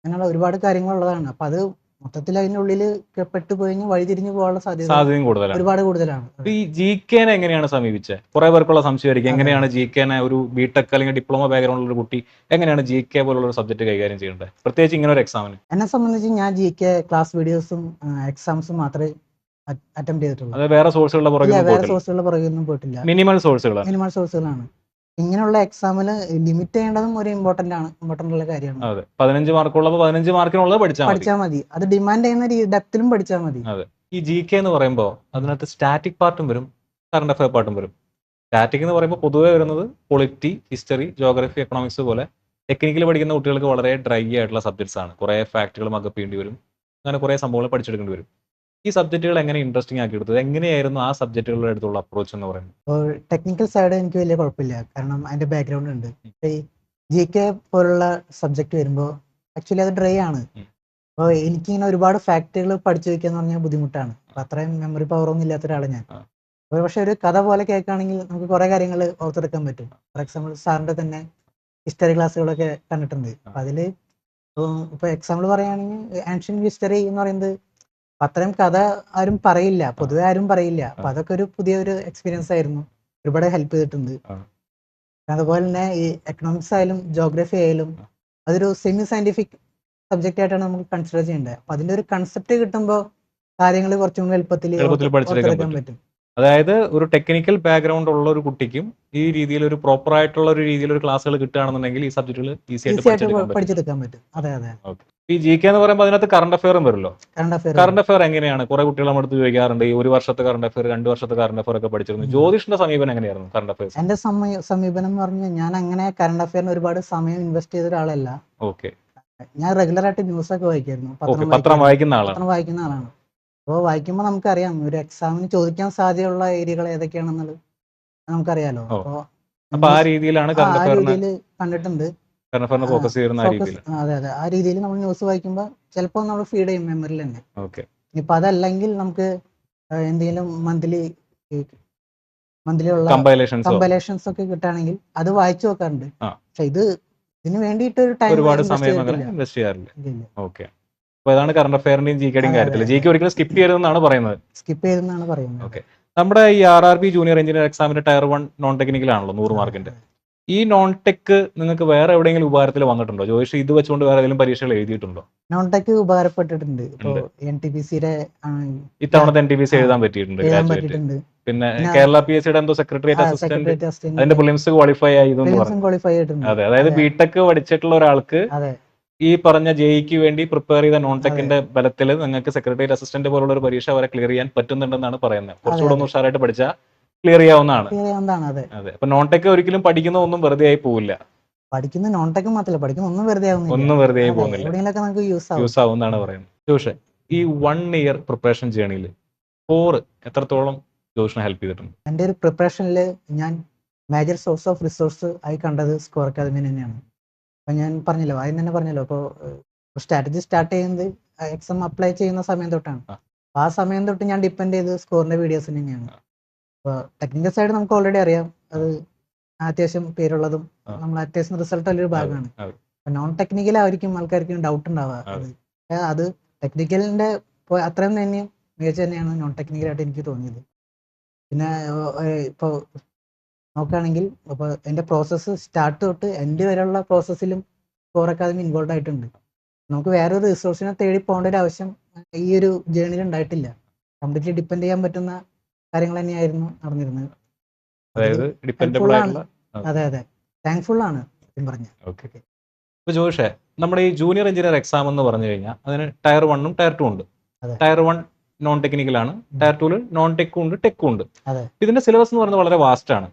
അങ്ങനെയുള്ള ഒരുപാട് കാര്യങ്ങൾ ഉള്ളതാണ്. അപ്പൊ അത് മൊത്തത്തിൽ അതിനുള്ളിൽ പെട്ടുപോയി കഴിഞ്ഞാൽ വഴിതിരിഞ്ഞു പോകാനുള്ള സാധ്യതയും ഒരുപാട് കൂടുതലാണ്. ഈ GK എങ്ങനെയാണ് സമീപിച്ചത്? കുറെ പേർക്കുള്ള സംശയമായിരിക്കും, എങ്ങനെയാണ് GK ഒരു ബിടെക് അല്ലെങ്കിൽ ഡിപ്ലോമ ബാക്ക്ഗ്രൗണ്ടിലുള്ള ഒരു കുട്ടി എങ്ങനെയാണ് GK പോലുള്ള ഒരു സബ്ജക്ട് കൈകാര്യം ചെയ്യേണ്ടത്, പ്രത്യേകിച്ച് ഇങ്ങനെ ഒരു എക്സാമിന്? എന്നെ സംബന്ധിച്ച് ഞാൻ GK ക്ലാസ് വീഡിയോസും എക്സാംസും മാത്രമേ അറ്റംപ്റ്റ് ചെയ്തിട്ടുള്ളൂ. അത് വേറെ സോഴ്സുകളുടെ പുറകെയൊന്നും പോയിട്ടില്ല. മിനിമൽ സോഴ്സുകളാണ്. ഇങ്ങനെയുള്ള എക്സാമിൽ ലിമിറ്റ് ചെയ്യേണ്ടതും ഒരു ഇമ്പോർട്ടന്റ് ഉള്ള കാര്യമാണ്. 15 മാർക്കുള്ളപ്പോൾ 15 മാർക്കിനുള്ളത് പഠിച്ചാൽ മതി. അത് ഡിമാൻഡ് ചെയ്യുന്ന ഡെപ്തിലും പഠിച്ചാൽ മതി. ഈ GK എന്ന് പറയുമ്പോൾ അതിനകത്ത് സ്റ്റാറ്റിക് പാർട്ടും വരും, കറണ്ട് അഫയർ പാർട്ടും വരും. സ്റ്റാറ്റിക് എന്ന് പറയുമ്പോൾ പൊതുവെ വരുന്നത് പൊളിറ്റി, ഹിസ്റ്ററി, ജോഗ്രഫി, എക്കണോമിക്സ് പോലെ ടെക്നിക്കൽ പഠിക്കുന്ന കുട്ടികൾക്ക് വളരെ ഡ്രൈ ആയിട്ടുള്ള സബ്ജക്ട്സ് ആണ്. കുറേ ഫാക്റ്റുകൾ മകപ്പ് ചെയ്യേണ്ടി വരും, അങ്ങനെ കുറേ സംഭവങ്ങൾ പഠിച്ചെടുക്കേണ്ടി വരും. ഈ സബ്ജക്റ്റുകൾ എങ്ങനെ ഇൻട്രസ്റ്റിംഗ് ആക്കി എടുത്തത്? എങ്ങനെയായിരുന്നു ആ സബ്ജക്റ്റുകളുടെ അടുത്തുള്ള അപ്രോച്ച് എന്ന് പറയുന്നത്? ടെക്നിക്കൽ സൈഡ് എനിക്ക് വലിയ കുഴപ്പമില്ല, കാരണം അതിന്റെ ബാക്ക്ഗ്രൗണ്ട് ഉണ്ട്. GK പോലുള്ള സബ്ജക്ട് വരുമ്പോൾ ആക്ച്വലി അത് ഡ്രൈ ആണ്. അപ്പോൾ എനിക്കിങ്ങനെ ഒരുപാട് ഫാക്റ്റുകൾ പഠിച്ചു വെക്കാന്ന് പറഞ്ഞാൽ ബുദ്ധിമുട്ടാണ്. അപ്പൊ അത്രയും മെമ്മറി പവർ ഒന്നും ഇല്ലാത്ത ഒരാളാണ് ഞാൻ. പക്ഷെ ഒരു കഥ പോലെ കേൾക്കുകയാണെങ്കിൽ നമുക്ക് കുറെ കാര്യങ്ങൾ ഓർത്തെടുക്കാൻ പറ്റും. ഫോർ എക്സാമ്പിൾ സാറിന്റെ തന്നെ ഹിസ്റ്ററി ക്ലാസ്സുകളൊക്കെ കണ്ടിട്ടുണ്ട്. അപ്പൊ അതില് ഇപ്പൊ എക്സാമ്പിൾ പറയുകയാണെങ്കിൽ ആൻഷ്യൻ ഹിസ്റ്ററി എന്ന് പറയുന്നത് അത്രയും കഥ ആരും പറയില്ല, പൊതുവെ ആരും പറയില്ല. അപ്പൊ അതൊക്കെ ഒരു പുതിയൊരു എക്സ്പീരിയൻസ് ആയിരുന്നു, ഒരുപാട് ഹെൽപ്പ് ചെയ്തിട്ടുണ്ട്. അതുപോലെ തന്നെ ഈ എക്കണോമിക്സ് ആയാലും ജോഗ്രഫി ആയാലും അതൊരു സെമി സയന്റിഫിക് സബ്ജക്റ്റ് ആയിട്ടാണ് നമുക്ക് കൺസിഡർ ചെയ്യേണ്ടത്. അപ്പൊ അതിന്റെ ഒരു കൺസെപ്റ്റ് കിട്ടുമ്പോൾ കാര്യങ്ങൾ കുറച്ചും കൂടി എളുപ്പത്തിൽ പഠിച്ചെടുക്കാൻ പറ്റും. അതായത് ഒരു ടെക്നിക്കൽ ബാക്ക്ഗ്രൗണ്ട് ഉള്ള ഒരു കുട്ടിക്കും ഈ രീതിയിൽ ഒരു പ്രോപ്പർ ആയിട്ടുള്ള ഒരു രീതിയിൽ ഒരു ക്ലാസ്സുകൾ കിട്ടുകയാണെന്നുണ്ടെങ്കിൽ ഈ സബ്ജക്റ്റുകൾ ഈസി ആയിട്ട് പഠിച്ചെടുക്കാൻ പറ്റും. അതെ. ഈ GK എന്ന് പറയുമ്പോൾ അതിനകത്ത് കറണ്ട് അഫയറും വരുമല്ലോ. കറണ്ട് അഫയർ എങ്ങനെയാണ്? കുറെ കുട്ടികൾ നമ്മുടെ അടുത്ത് ചോദിക്കാറുണ്ട്, ഈ 1 വർഷത്തെ കറണ്ട് അഫയർ, 2 വർഷത്തെ കറണ്ട് അഫയർ ഒക്കെ പഠിച്ചിരുന്നു. ജ്യോതിഷിന്റെ സമീപനം എങ്ങനെയായിരുന്നു കറണ്ട് അഫയർ? എന്റെ സമീപനം എന്ന് പറഞ്ഞാൽ ഞാൻ അങ്ങനെ കറണ്ട് അഫയറിന് ഒരുപാട് സമയം ഇൻവെസ്റ്റ് ചെയ്ത ഒരാളല്ല. ഞാൻ റെഗുലർ ആയിട്ട് ന്യൂസ് ഒക്കെ വായിക്കായിരുന്നു, പത്രം വായിക്കുന്ന ആളാണ്. അപ്പോൾ വായിക്കുമ്പോൾ നമുക്കറിയാം ഒരു എക്സാമിന് ചോദിക്കാൻ സാധ്യതയുള്ള ഏരിയകൾ ഏതൊക്കെയാണെന്നുള്ളത് നമുക്കറിയാലോ. അപ്പോൾ ആ രീതിയിലാണ് കണ്ടിട്ടുണ്ട്. അതെ, ആ രീതിയിൽ നമ്മൾ ന്യൂസ് വായിക്കുമ്പോൾ ചിലപ്പോൾ നമ്മൾ ഫീഡ് ചെയ്യും മെമ്മറിയിൽ തന്നെ. ഇപ്പൊ അതല്ലെങ്കിൽ നമുക്ക് എന്തെങ്കിലും മന്ത്ലി ഉള്ള കമ്പൈലേഷൻസ് ഒക്കെ കിട്ടുകയാണെങ്കിൽ അത് വായിച്ചു നോക്കാറുണ്ട്. പക്ഷെ ഇതിന് വേണ്ടിയിട്ട് ഒരു ടൈം ഇൻവെസ്റ്റ് ചെയ്യാറില്ല. അതാണ് കറണ്ട് അഫയറിന്റെയും GKയുടെയും കാര്യത്തിൽ. GK ഒരിക്കലും സ്കിപ്പ് ചെയ്തെന്നാണ് പറയുന്നത്. നമ്മുടെ ഈ RRB ജൂനിയർ എഞ്ചിനീയർ എക്സാമിന്റെ ടയർ 1 നോൺ ടെക്നിക്കൽ ആണല്ലോ, 100 മാർക്കിന്റെ. ഈ നോൺ ടെക് നിങ്ങൾക്ക് വേറെ എവിടെയെങ്കിലും ഉപകാരത്തിൽ വന്നിട്ടുണ്ടോ? ജോയിഷ് ഇത് വെച്ചുകൊണ്ട് വേറെ ഏതെങ്കിലും പരീക്ഷകൾ എഴുതിയിട്ടുണ്ടോ? Non tech ഉപകാരപ്പെട്ടിട്ടുണ്ട്. ഇത്തവണത്തെ NTPC എഴുതാൻ പറ്റിയിട്ടുണ്ട്. പിന്നെ കേരള PSCയുടെ എന്തോ സെക്രട്ടേറിയറ്റ് അസിസ്റ്റന്റ് അതിന്റെ പ്രിലിംസ് ക്വാളിഫൈ ആയതെന്ന് പറഞ്ഞു. അതെ, അതായത് ബിടെക് പഠിച്ചിട്ടുള്ള ഒരാൾക്ക് ഈ പറഞ്ഞ JEക്ക് വേണ്ടി പ്രിപ്പയർ ചെയ്ത നോൺ ടെക്കിന്റെ ബലത്തിൽ നിങ്ങൾക്ക് സെക്രട്ടേറിയറ്റ് അസിസ്റ്റന്റ് പോലുള്ള ഒരു പരീക്ഷ വരെ ക്ലിയർ ചെയ്യാൻ പറ്റുന്നുണ്ടെന്നാണ് പറയുന്നത്. കുറച്ചുകൂടെ ഒന്ന് ഉഷാറായിട്ട് പഠിച്ചാൽ ക്ലിയർ ചെയ്യാവുന്നതാണ്. അതെ, അപ്പൊ നോൺ ടെക് ഒരിക്കലും പഠിക്കുന്ന ഒന്നും വെറുതെ ആയി പോവില്ല. പഠിക്കുന്ന നോൺ ടെക് മാത്രമല്ല, പഠിക്കുന്ന ഒന്നും വെറുതെ ആയി പോകുന്നില്ല, യൂസ് ആവുമെന്നാണ് പറയുന്നത്. ജോഷ്, ഈ 1 ഇയർ പ്രിപ്പറേഷൻ ജേണിയിൽ സ്കോർ എത്രത്തോളം ജോഷിനെ ഹെൽപ്പ് ചെയ്തിട്ടുണ്ട്? എൻ്റെ ഒരു പ്രിപ്പറേഷനിൽ ഞാൻ മേജർ സോഴ്സ് ഓഫ് റിസോഴ്സ് ആയി കണ്ടത് സ്കോർ അക്കാദമി തന്നെയാണ്. അപ്പൊ ഞാൻ പറഞ്ഞല്ലോ, ആദ്യം തന്നെ പറഞ്ഞല്ലോ, അപ്പോൾ സ്ട്രാറ്റജി സ്റ്റാർട്ട് ചെയ്യുന്നത് എക്സാം അപ്ലൈ ചെയ്യുന്ന സമയം തൊട്ടാണ്. ആ. അപ്പൊ ആ സമയം തൊട്ട് ഞാൻ ഡിപ്പെൻഡ് ചെയ്ത് സ്കോറിന്റെ വീഡിയോസ് തന്നെയാണ്. അപ്പോൾ ടെക്നിക്കൽ സൈഡ് നമുക്ക് ഓൾറെഡി അറിയാം, അത് അത്യാവശ്യം പേരുള്ളതും നമ്മൾ അത്യാവശ്യം റിസൾട്ട് ഉള്ളൊരു ഭാഗമാണ്. നോൺ ടെക്നിക്കൽ ആയിരിക്കും ആൾക്കാർക്ക് ഡൗട്ട് ഉണ്ടാവുക. അത് ടെക്നിക്കലിന്റെ അത്രയും തന്നെ മികച്ച തന്നെയാണ് നോൺ ടെക്നിക്കലായിട്ട് എനിക്ക് തോന്നിയത്. പിന്നെ ഇപ്പോൾ നോക്കുകയാണെങ്കിൽ ഇപ്പോൾ എൻ്റെ പ്രോസസ്സ് സ്റ്റാർട്ട് തൊട്ട് എൻഡ് വരെയുള്ള പ്രോസസ്സിലും സ്കോർ അക്കാദമി ഇൻവോൾവ് ആയിട്ടുണ്ട്. നമുക്ക് വേറൊരു റിസോഴ്സിനെ തേടി പോകേണ്ട ഒരു ആവശ്യം ഈ ഒരു ജേണിയിൽ ഉണ്ടായിട്ടില്ല. കംപ്ലീറ്റ്ലി ഡിപ്പെൻഡ് ചെയ്യാൻ പറ്റുന്ന കാര്യങ്ങൾ തന്നെയായിരുന്നു നടന്നിരുന്നത്. അതെ അതെ, താങ്ക്ഫുൾ ആണ് പറഞ്ഞ. ഇപ്പൊ ജോഷേ, നമ്മുടെ ഈ ജൂനിയർ എഞ്ചിനീയർ എക്സാം എന്ന് പറഞ്ഞു കഴിഞ്ഞാൽ അതിന് ടയർ 1 ടയർ 2 ഉണ്ട്. ടയർ 1 നോൺ ടെക്നിക്കൽ ആണ്, ടയർ 2 നോൺ ടെക്കും ഉണ്ട്, ടെക്കും ഉണ്ട്. ഇതിന്റെ സിലബസ് എന്ന് പറയുന്നത് വളരെ വാസ്റ്റ് ആണ്.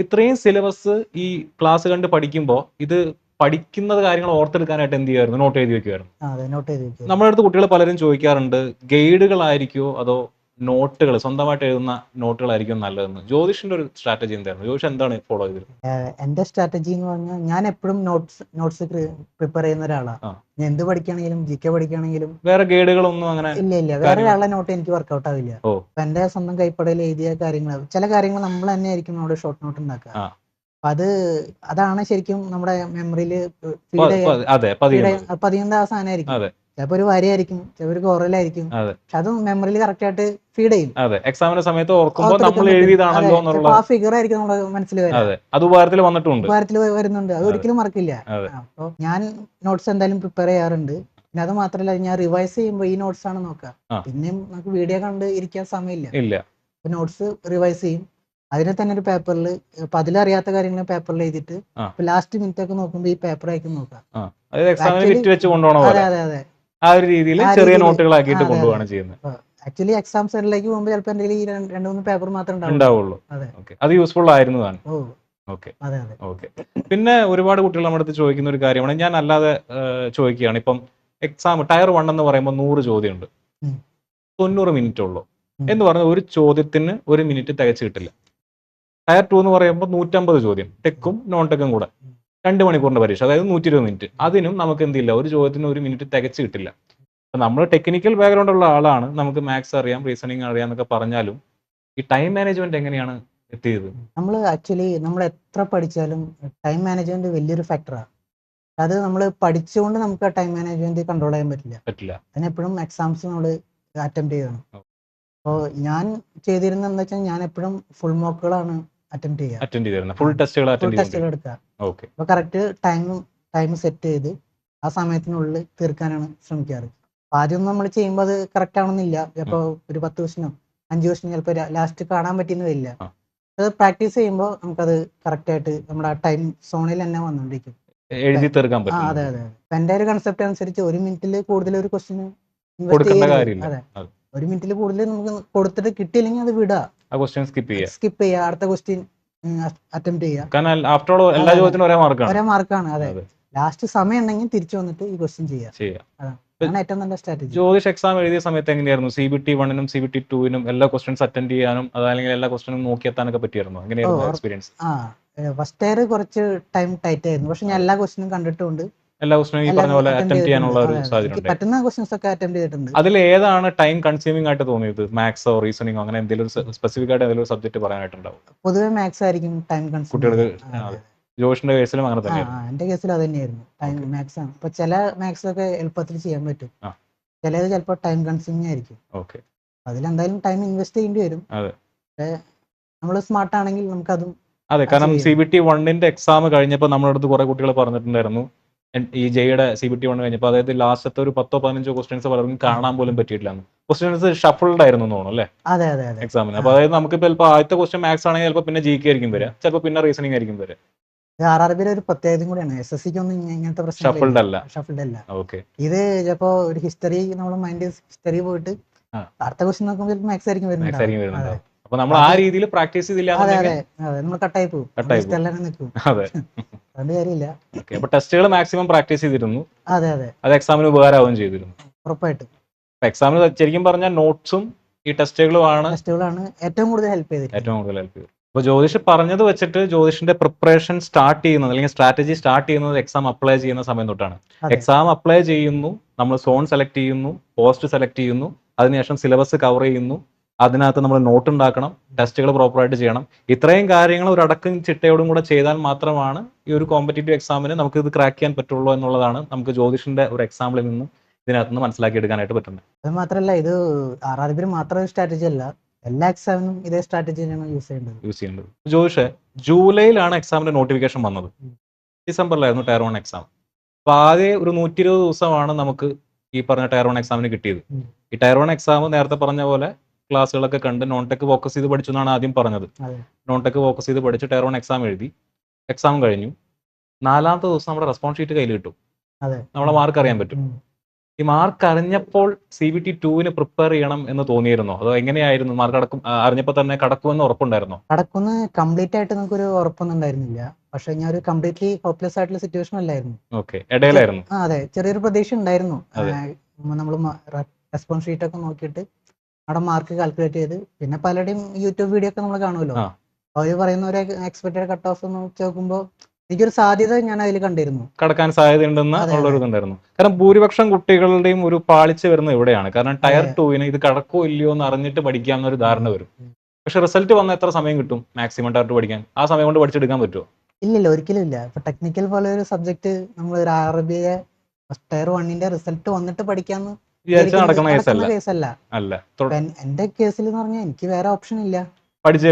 ഇത്രയും സിലബസ് ഈ ക്ലാസ് കണ്ട് പഠിക്കുമ്പോൾ ഇത് പഠിക്കുന്ന കാര്യങ്ങൾ ഓർത്തെടുക്കാനായിട്ട് എന്ത് ചെയ്യുമായിരുന്നു? നോട്ട് എഴുതി വെക്കുമായിരുന്നു. നമ്മുടെ അടുത്ത് കുട്ടികൾ പലരും ചോദിക്കാറുണ്ട്, ഗൈഡുകളായിരിക്കുമോ അതോ നോട്ടുകൾ, സ്വന്തമായിട്ട് എഴുതുന്ന നോട്ടുകളായിരിക്കും നല്ലതെന്ന്. ജ്യോതിഷിന്റെ ഒരു സ്ട്രാറ്റജി എന്തായിരുന്നു? ജ്യോതിഷ് എന്താണ് ഫോളോ ചെയ്തത്? എന്റെ സ്ട്രാറ്റജി എന്ന് പറഞ്ഞാൽ ഞാൻ എപ്പോഴും നോട്ട്സ് പ്രിപ്പയർ ചെയ്യുന്ന ഒരാളാണ്. ഞാൻ എന്ത് പഠിക്കുകയാണെങ്കിലും GK പഠിക്കുകയാണെങ്കിലും വേറെ ഗൈഡുകളൊന്നും അങ്ങനെ ഇല്ല. വേറെ ഒരാളുടെ നോട്ട് എനിക്ക് വർക്ക്ഔട്ട് ആവില്ല. അപ്പൊ എന്റെ സ്വന്തം കൈപ്പടയിൽ എഴുതിയ കാര്യങ്ങൾ, ചില കാര്യങ്ങൾ നമ്മൾ തന്നെ ആയിരിക്കും നമ്മുടെ ഷോർട്ട് നോട്ട് ഉണ്ടാക്കുക. അതാണ് ശരിക്കും നമ്മുടെ മെമ്മറിയിൽ പതിയുന്ന ആ സാധനമായിരിക്കും. ചിലപ്പോ ഒരു വരയായിരിക്കും, ചിലപ്പോ ഒരു കോറലായിരിക്കും, പക്ഷെ അത് മെമ്മറിയിൽ കറക്റ്റ് ആയിട്ട് ഫീഡ് ചെയ്യും. എക്സാമിന്റെ സമയത്ത് ആ ഫിഗർ ആയിരിക്കും നമ്മുടെ മനസ്സിൽ വരുന്നുണ്ട്, അത് ഒരിക്കലും മറക്കില്ല. അപ്പൊ ഞാൻ നോട്ട്സ് എന്തായാലും പ്രിപ്പയർ ചെയ്യാറുണ്ട്. പിന്നെ അത് മാത്രമല്ല, ഞാൻ റിവൈസ് ചെയ്യുമ്പോൾ ഈ നോട്ട്സ് ആണ് നോക്കുക. പിന്നെയും നമുക്ക് വീഡിയോ കണ്ട് ഇരിക്കാൻ സമയമില്ല. അപ്പൊ നോട്ട്സ് റിവൈസ് ചെയ്യും. അതിനെ തന്നെ ഒരു പേപ്പറിൽ അതിലറിയാത്ത കാര്യങ്ങൾ പേപ്പറിൽ എഴുതിയിട്ട് ലാസ്റ്റ് മിനിറ്റ് ഒക്കെ നോക്കുമ്പോൾ ഈ പേപ്പർ ആയിരിക്കും നോക്കാം. അതെ. ആ ഒരു രീതിയിൽ ചെറിയ നോട്ടുകളാക്കിയിട്ട് കൊണ്ടുപോവാണ് ചെയ്യുന്നത്. ആക്ച്വലി എക്സാം സെന്ററിലേക്ക് പോകുമ്പോൾ ചിലപ്പോൾ എൻ്റെ ഈ 2-3 പേപ്പർ മാത്രമേ ഉണ്ടാവുള്ളൂ. അത് യൂസ്ഫുൾ ആയിരുന്നതാണ്. പിന്നെ ഒരുപാട് കുട്ടികൾ നമ്മുടെ അടുത്ത് ചോദിക്കുന്ന ഒരു കാര്യമാണ്, ഞാൻ അല്ലാതെ ചോദിക്കുകയാണ്. ഇപ്പം എക്സാം ടയർ 1 എന്ന് പറയുമ്പോൾ 100 ചോദ്യമുണ്ട്, 90 മിനിറ്റ് ഉള്ളൂ എന്ന് പറഞ്ഞ ഒരു ചോദ്യത്തിന് 1 മിനിറ്റ് തികച്ചു കിട്ടില്ല. ടയർ 2 എന്ന് പറയുമ്പോൾ 150 ചോദ്യം, ടെക്കും നോൺ ടെക്കും കൂടെ 2 മണിക്കൂറിന്റെ പരീക്ഷ, അതായത് 120 മിനിറ്റ്. അതിനും നമുക്ക് എന്തില്ല, ഒരു ചോദ്യത്തിന് 1 മിനിറ്റ് തികച്ചു കിട്ടില്ല. നമ്മൾ ടെക്നിക്കൽ ബാക്ക്ഗ്രൗണ്ട് ഉള്ള ആളാണ്, നമുക്ക് മാത്സ് അറിയാം, റീസണിങ് അറിയാം എന്നൊക്കെ പറഞ്ഞാലും ഈ ടൈം മാനേജ്മെന്റ് എങ്ങനെയാണ് എത്തിയത്? നമ്മൾ എത്ര പഠിച്ചാലും ടൈം മാനേജ്മെന്റ് വലിയൊരു ഫാക്ടറാണ്. അത് നമ്മൾ പഠിച്ചുകൊണ്ട് നമുക്ക് ആ ടൈം മാനേജ്മെന്റ് കൺട്രോൾ ചെയ്യാൻ പറ്റില്ല. അതിനെപ്പോഴും എക്സാംസ് നമ്മൾ അറ്റംപ്റ്റ് ചെയ്യണം. അപ്പോൾ ഞാൻ ചെയ്തിരുന്നത് എന്താ വെച്ചാൽ, ഞാൻ എപ്പോഴും ഫുൾ മോക്കുകളാണ് അറ്റംപ്റ്റ് ചെയ്യുക, ഫുൾ ടെസ്റ്റുകൾ എടുക്കുക. അപ്പോൾ കറക്റ്റ് ടൈം സെറ്റ് ചെയ്ത് ആ സമയത്തിനുള്ളിൽ തീർക്കാനാണ് ശ്രമിക്കാറ്. ആദ്യം നമ്മൾ ചെയ്യുമ്പോൾ അത് കറക്റ്റ് ആവണമെന്നില്ല. ചിലപ്പോൾ ഒരു 10 ക്വസ്റ്റ്യനോ 5 ക്വസ്റ്റ്യനോ ചിലപ്പോൾ ലാസ്റ്റ് കാണാൻ പറ്റിയെന്ന് വരില്ല. അത് പ്രാക്ടീസ് ചെയ്യുമ്പോൾ നമുക്കത് കറക്റ്റ് ആയിട്ട് നമ്മുടെ ടൈം സോണിൽ തന്നെ വന്നുകൊണ്ടിരിക്കും, എഴുതി തീർക്കാൻ പറ്റും. അതെ. എന്റെ ഒരു കൺസെപ്റ്റ് അനുസരിച്ച് 1 മിനിറ്റിൽ കൂടുതൽ ഒരു ക്വസ്റ്റ്യൻ കാര്യമില്ല. 1 മിനിറ്റിൽ കൂടുതൽ നമുക്ക് കൊടുത്തിട്ട് കിട്ടിയില്ലെങ്കിൽ അത് വിടുക, സ്കിപ്പ് ചെയ്യുക, അടുത്ത ക്വസ്റ്റ്യൻ അറ്റംപ്റ്റ് ചെയ്യുക. ഒരേ മാർക്കാണ്. അതെ, ലാസ്റ്റ് സമയം ഉണ്ടെങ്കിൽ തിരിച്ചു വന്നിട്ട് ഈ ക്വസ്റ്റ്യൻ ചെയ്യുക. അതാണ് ഏറ്റവും നല്ല സ്ട്രാറ്റജി. ജ്യോതിഷ് എക്സാം എഴുതിയ സമയത്ത് എങ്ങനെയായിരുന്നു? CBT 1-നും CBT 2-നും എല്ലാ ക്വസ്റ്റ്യൻസ് അറ്റൻഡ് ചെയ്യാനും അതല്ലെങ്കിൽ എല്ലാ ക്വസ്റ്റ്യനും നോക്കിയെത്താനൊക്കെ പറ്റിയായിരുന്നു? എങ്ങനെയായിരുന്നു എക്സ്പീരിയൻസ്? ഫസ്റ്റ് ഇയർ കുറച്ച് ടൈം ടൈറ്റ് ആയിരുന്നു, പക്ഷെ ഞാൻ എല്ലാ ക്വസ്റ്റ്യനും കണ്ടിട്ടുണ്ട്. എല്ലാ ക്വസ്റ്റ്യനും ഈ പറഞ്ഞ പോലെ അറ്റംപ്റ്റ് ചെയ്യാനുള്ള ഒരു സാഹചര്യം പറ്റുന്ന ക്വസ്റ്റ്യൻസ് ഒക്കെ അറ്റംപ്റ്റ് ചെയ്തിട്ടുണ്ട്. അതിൽ ഏതാണ് ടൈം കൺസ്യൂമിംഗ് ആയിട്ട് തോന്നിയത്? മാത്സോ റീസണിങ്ങോ അങ്ങനെ എന്തെങ്കിലും സ്പെസിഫിക് ആയിട്ട് എന്തെങ്കിലും സബ്ജക്ട് പറയാനായിട്ടുണ്ടാവും? പൊതുവെ മാത്സ് ആയിരിക്കും ടൈം കൺസ്യൂമിംഗ് കുട്ടികൾക്ക്. ജോഷിന്റെ കേസിലും അങ്ങനെ തന്നെയായിരുന്നു? എന്റെ കേസിൽ അത് തന്നെയായിരുന്നു, ടൈം മാത്സ് ആണ്. ഇപ്പൊ ചില മാത്സ് ഒക്കെ എളുപ്പത്തിൽ ചെയ്യാൻ പറ്റും, ചിലത് ചിലപ്പോൾ ടൈം കൺസ്യൂമിംഗ് ആയിരിക്കും. അതിലെന്തായാലും ടൈം ഇൻവെസ്റ്റ് ചെയ്യേണ്ടി വരും. നമ്മൾ സ്മാർട്ട് ആണെങ്കിൽ നമുക്കതും. അതെ, കാരണം CBT 1-ന്റെ എക്സാം കഴിഞ്ഞപ്പോൾ നമ്മുടെ അടുത്ത് കുറെ കുട്ടികൾ പറഞ്ഞിട്ടുണ്ടായിരുന്നു, ഈ ജെയുടെ CBT 1 കഴിഞ്ഞപ്പോൾ, അതായത് ലാസ്റ്റത്തെ ഒരു 10-15 ക്വസ്റ്റ്യൻസ് പലർക്കും കാണാൻ പോലും പറ്റിയിട്ടില്ല. ക്വസ്റ്റ്യൻസ് ഷഫിൾഡ് ആയിരുന്നു തോന്നുന്നു അല്ലേ എക്സാമിന്? അപ്പൊ അതായത് നമുക്ക് ചിലപ്പോൾ ആദ്യത്തെ ക്വസ്റ്റ്യൻ മാത്സ് ആണെങ്കിൽ ചിലപ്പോൾ പിന്നെ GK ആയിരിക്കും വരിക, ചിലപ്പോൾ പിന്നെ റീസണിംഗ് ആയിരിക്കും വരിക. RRB ഒരു പ്രത്യേകതയും കൂടിയാണ്, SSC ഒന്നും ഇങ്ങനത്തെ പ്രശ്നം ഷഫിൾഡ് അല്ല. ഇത് ചിലപ്പോ ഒരു ഹിസ്റ്ററി, നമ്മൾ മൈൻഡ് ഹിസ്റ്ററി പോയിട്ട് അടുത്ത ക്വസ്റ്റ്യൻ നോക്കുമ്പോൾ ചിലപ്പോൾ മാത്സ് ആയിരിക്കും വരുന്നത്. അപ്പൊ നമ്മൾ ആ രീതിയിൽ പ്രാക്ടീസ് ചെയ്തില്ല, നമ്മൾ കട്ടായി പോകും. അതുകൊണ്ട് കാര്യമില്ല. അപ്പൊ ടെസ്റ്റുകൾ മാക്സിമം പ്രാക്ടീസ് ചെയ്തിരുന്നു. അതെ, അത് എക്സാമിന് ഉപകാരമാവുകയും ചെയ്തിരുന്നു. ഉറപ്പായിട്ടും എക്സാമിന് ശരിക്കും പറഞ്ഞാൽ നോട്ട്സും ഈ ടെസ്റ്റുകളാണ് ഏറ്റവും കൂടുതൽ ഹെൽപ്പ് ചെയ്തത്. അപ്പോൾ ജ്യോതിഷ് പറഞ്ഞത് വെച്ചിട്ട് ജ്യോതിഷിന്റെ പ്രിപ്പറേഷൻ സ്റ്റാർട്ട് ചെയ്യുന്നത് അല്ലെങ്കിൽ സ്ട്രാറ്റജി സ്റ്റാർട്ട് ചെയ്യുന്നത് എക്സാം അപ്ലൈ ചെയ്യുന്ന സമയം തൊട്ടാണ്. അതെ. എക്സാം അപ്ലൈ ചെയ്യുന്നു, നമ്മൾ സോൺ സെലക്ട് ചെയ്യുന്നു, പോസ്റ്റ് സെലക്ട് ചെയ്യുന്നു, അതിനുശേഷം സിലബസ് കവർ ചെയ്യുന്നു, അതിനകത്ത് നമ്മൾ നോട്ട് ഉണ്ടാക്കണം, ടെസ്റ്റുകൾ പ്രോപ്പറായിട്ട് ചെയ്യണം. ഇത്രയും കാര്യങ്ങൾ ഒരു അടക്കം ചിട്ടയോടും കൂടെ ചെയ്താൽ മാത്രമാണ് ഈ ഒരു കോമ്പറ്റേറ്റീവ് എക്സാമിന് നമുക്ക് ഇത് ക്രാക്ക് ചെയ്യാൻ പറ്റുള്ളൂ എന്നുള്ളതാണ് നമുക്ക് ജ്യോതിഷിന്റെ ഒരു എക്സാമ്പിളിൽ നിന്നും ഇതിനകത്ത് നിന്ന് മനസ്സിലാക്കി എടുക്കാനായിട്ട് പറ്റുന്നത്. അത് മാത്രമല്ല, ഇത് RRB മാത്രം സ്ട്രാറ്റജി അല്ല, എല്ലാ എക്സാമിനും ഇതേ സ്ട്രാറ്റജി തന്നെയാണ് യൂസ് ചെയ്യേണ്ടത്. ജ്യോതിഷ്, ജൂലൈയിലാണ് എക്സാമിന്റെ നോട്ടിഫിക്കേഷൻ വന്നത്. ഡിസംബറിലായിരുന്നു ടയർ 1 എക്സാം. അപ്പൊ ആദ്യം ഒരു 120 ദിവസമാണ് നമുക്ക് ഈ പറഞ്ഞ ടയർ 1 എക്സാമിന് കിട്ടിയത്. ഈ ടയർ 1 എക്സാം നേരത്തെ പറഞ്ഞ പോലെ ക്ലാസ്സുകളൊക്കെ കണ്ട് നോൺ ടെക് ഫോക്കസ് ചെയ്ത് പഠിച്ചു എന്നാണ് ആദ്യം പറഞ്ഞത്. നോൺ ടെക് ഫോക്കസ് ചെയ്ത് പഠിച്ച് ടയർ 1 എക്സാം എഴുതി, എക്സാം കഴിഞ്ഞു. 4ാമത്തെ ദിവസം നമ്മുടെ റെസ്പോൺസ് ഷീറ്റ് കയ്യിൽ കിട്ടും, നമ്മളെ മാർക്ക് അറിയാൻ പറ്റും. ഈ മാർക്ക് അറിഞ്ഞപ്പോൾ CBT 2-ന് പ്രിപ്പയർ ചെയ്യണം എന്ന് തോന്നിയിരുന്നോ? അതോ എങ്ങനെയായിരുന്നു? മാർക്ക് അറിഞ്ഞപ്പോൾ തന്നെ കടക്കുമെന്ന് ഉറപ്പുണ്ടായിരുന്നോ? കടക്കുന്ന കംപ്ലീറ്റ് ആയിട്ട് നമുക്കൊരു ഉറപ്പൊന്നും ഉണ്ടായിരുന്നില്ല. പക്ഷെ ഞാൻ ഒരു കംപ്ലീറ്റ്ലി ഹോപ്പ്ലെസ് ആയിട്ടുള്ള സിറ്റുവേഷൻ അല്ലായിരുന്നു. ഇടയിലായിരുന്നു. അതെ, ചെറിയൊരു പ്രതീക്ഷ ഉണ്ടായിരുന്നു. നമ്മൾ റെസ്പോൺസ് ഷീറ്റ് ഒക്കെ നോക്കിയിട്ട് അവിടെ മാർക്ക് കാൽക്കുലേറ്റ് ചെയ്ത്, പിന്നെ പലരുടെയും യൂട്യൂബ് വീഡിയോ ഒക്കെ നമ്മൾ കാണുമല്ലോ, അവര് പറയുന്ന ഒരു എക്സ്പെക്ടഡ് കട്ട് ഓഫ് നോക്കി നോക്കുമ്പോൾ എനിക്കൊരു സാധ്യത ഞാൻ അതിൽ കണ്ടിരുന്നു, കടക്കാൻ സാധ്യതയുണ്ടെന്ന് ഉള്ളൊരു ഇതുണ്ടായിരുന്നു. കാരണം ഭൂരിപക്ഷം കുട്ടികളുടെയും ഒരു പാളിച്ച വരുന്നത് ഇവിടെയാണ്. കാരണം ടയർ 2-ന് ഇത് കടക്കോ ഇല്ലയോ എന്ന് അറിഞ്ഞിട്ട് പഠിക്കാമെന്നൊരു ധാരണ വരും. പക്ഷെ റിസൾട്ട് വന്ന എത്ര സമയം കിട്ടും മാക്സിമം ടയർ 2 പഠിക്കാൻ? ആ സമയം കൊണ്ട് പഠിച്ചെടുക്കാൻ പറ്റുമോ? ഇല്ലല്ലോ, ഒരിക്കലും ഇല്ല. ഇപ്പൊ ടെക്നിക്കൽ പോലെ ഒരു സബ്ജക്ട് നമ്മൾ ഒരു RRB ടയർ 1-ന്റെ റിസൾട്ട് വന്നിട്ട് പഠിക്കാന്ന് നടക്കുന്ന കേസല്ല. എന്റെ കേസിൽ എന്ന് പറഞ്ഞാൽ എനിക്ക് വേറെ ഓപ്ഷൻ ഇല്ല, പഠിച്ചേ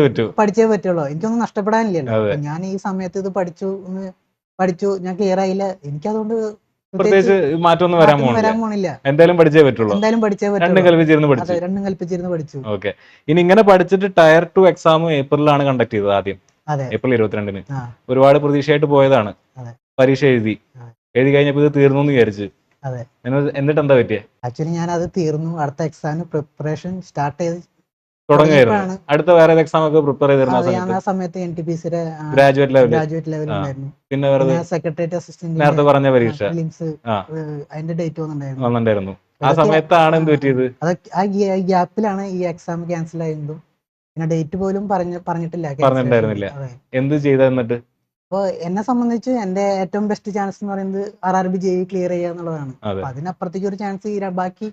പറ്റുള്ളൂ. എനിക്കൊന്നും നഷ്ടപ്പെടാനില്ലല്ലോ. ഞാൻ ഈ സമയത്ത് ഇത് പഠിച്ചു, ഞാൻ ക്ലിയർ ആയില്ല, എനിക്കതുകൊണ്ട് പ്രത്യേകിച്ച് മാറ്റമൊന്നും വരാൻ പോണില്ല. എന്തായാലും പഠിച്ചേ പറ്റുള്ളൂ. രണ്ടും കൽപ്പിച്ചിരുന്ന് പഠിച്ചു. ഓക്കെ. ഇനി ഇങ്ങനെ പഠിച്ചിട്ട് ടയർ 2 എക്സാം ഏപ്രിലാണ് കണ്ടക്ട് ചെയ്തത്. ആദ്യം ഏപ്രിൽ 22-ന്. ഒരുപാട് പ്രതീക്ഷയായിട്ട് പോയതാണ്. പരീക്ഷ എഴുതി കഴിഞ്ഞപ്പോൾ ഇത് തീർന്നു എന്ന് വിചാരിച്ചു. എന്നിട്ട് എന്താ പറ്റിയേ? ആക്ച്വലി ഞാൻ അത് തീർന്നു, അടുത്ത എക്സാമിന് പ്രിപ്പറേഷൻ സ്റ്റാർട്ട് ചെയ്ത് തുടങ്ങിയായിരുന്നു. അടുത്ത വേറെ എക്സാം ഒക്കെ പ്രിപ്പയർ ചെയ്തിരുന്ന ആ സമയത്ത് NTPC-യുടെ ഗ്രാജുവേറ്റ് ലെവൽ ഉണ്ടായിരുന്നു. പിന്നെ സെക്രട്ടേറിയറ്റ് അസിസ്റ്റന്റ് നേരത്തെ പറഞ്ഞ പരീക്ഷ അതിന്റെ ഡേറ്റ് വന്നിട്ടുണ്ടായിരുന്നു. ആ സമയത്താണ് എന്ത് പറ്റിയത്? ആ ഗ്യാപ്പിലാണ് ഈ എക്സാം ക്യാൻസൽ ആയതും, പിന്നെ ഡേറ്റ് പോലും പറഞ്ഞിട്ടുണ്ടായിരുന്നില്ല. എന്ത് ചെയ്ത? എന്നിട്ട് അപ്പോൾ എന്നെ സംബന്ധിച്ച് എന്റെ ഏറ്റവും ബെസ്റ്റ് ചാൻസ് എന്ന് പറയുന്നത് RRB JEE ക്ലിയർ ചെയ്യുക എന്നുള്ളതാണ്. അതിനപ്പുറത്തേക്ക് ഒരു ചാൻസ് ബാക്കി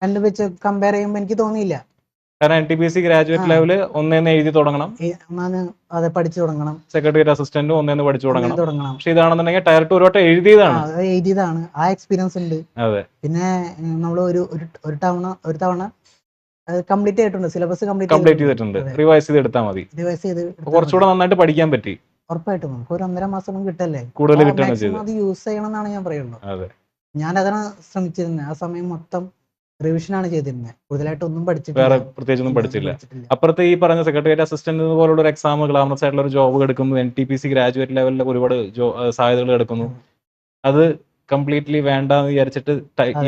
രണ്ടും വെച്ച് കമ്പയർ ചെയ്യുമ്പോൾ എനിക്ക് തോന്നിയില്ല. കാരണം NTPC ഗ്രാജുവേറ്റ് ലെവല് ഒന്നേന്ന് എഴുതി തുടങ്ങണം, അതെ, പഠിച്ചു തുടങ്ങണം. സെക്രട്ടേറിയറ്റ് അസിസ്റ്റന്റ് ഒന്നേന്ന് പഠിച്ചു തുടങ്ങണം. പക്ഷെ ഇതാണെന്നുണ്ടെങ്കിൽ ടയർ 2 ഒരു വട്ടം എഴുതിയതാണ്, ആ എക്സ്പീരിയൻസ് ഉണ്ട്. പിന്നെ നമ്മൾ ഒരു തവണ കംപ്ലീറ്റ് ചെയ്തിട്ടുണ്ട്, സിലബസ് കംപ്ലീറ്റ് ചെയ്തിട്ടുണ്ട്. റിവൈസ് ചെയ്ത് എടുത്താൽ മതി. കുറച്ചുകൂടെ നന്നായിട്ട് പഠിക്കാൻ പറ്റി. ഉറപ്പായിട്ടും നമുക്ക് ഒരു 1.5 മാസം കിട്ടല്ലേ, അത് യൂസ് ചെയ്യണം എന്നാണ് ഞാൻ പറയുള്ളൂ. ഞാൻ അതാണ് ശ്രമിച്ചിരുന്നത്. ആ സമയം മൊത്തം റിവിഷനാണ് ചെയ്തിരുന്നത്, കൂടുതലായിട്ട് ഒന്നും വേറെ പ്രത്യേകിച്ചൊന്നും പഠിച്ചില്ല. അപ്പുറത്തെ ഈ പറഞ്ഞ സെക്രട്ടേറിയറ്റ് അസിസ്റ്റന്റ് പോലുള്ള ഒരു എക്സാം, ഗ്ലാമറസ് ആയിട്ടുള്ള ഒരു ജോബ് എടുക്കുന്നു, NTPC ഗ്രാജുവേറ്റ് ലെവലിൽ ഒരുപാട് സാധ്യതകൾ എടുക്കുന്നു. അത് കംപ്ലീറ്റ്ലി വേണ്ടെന്ന് വിചാരിച്ചിട്ട്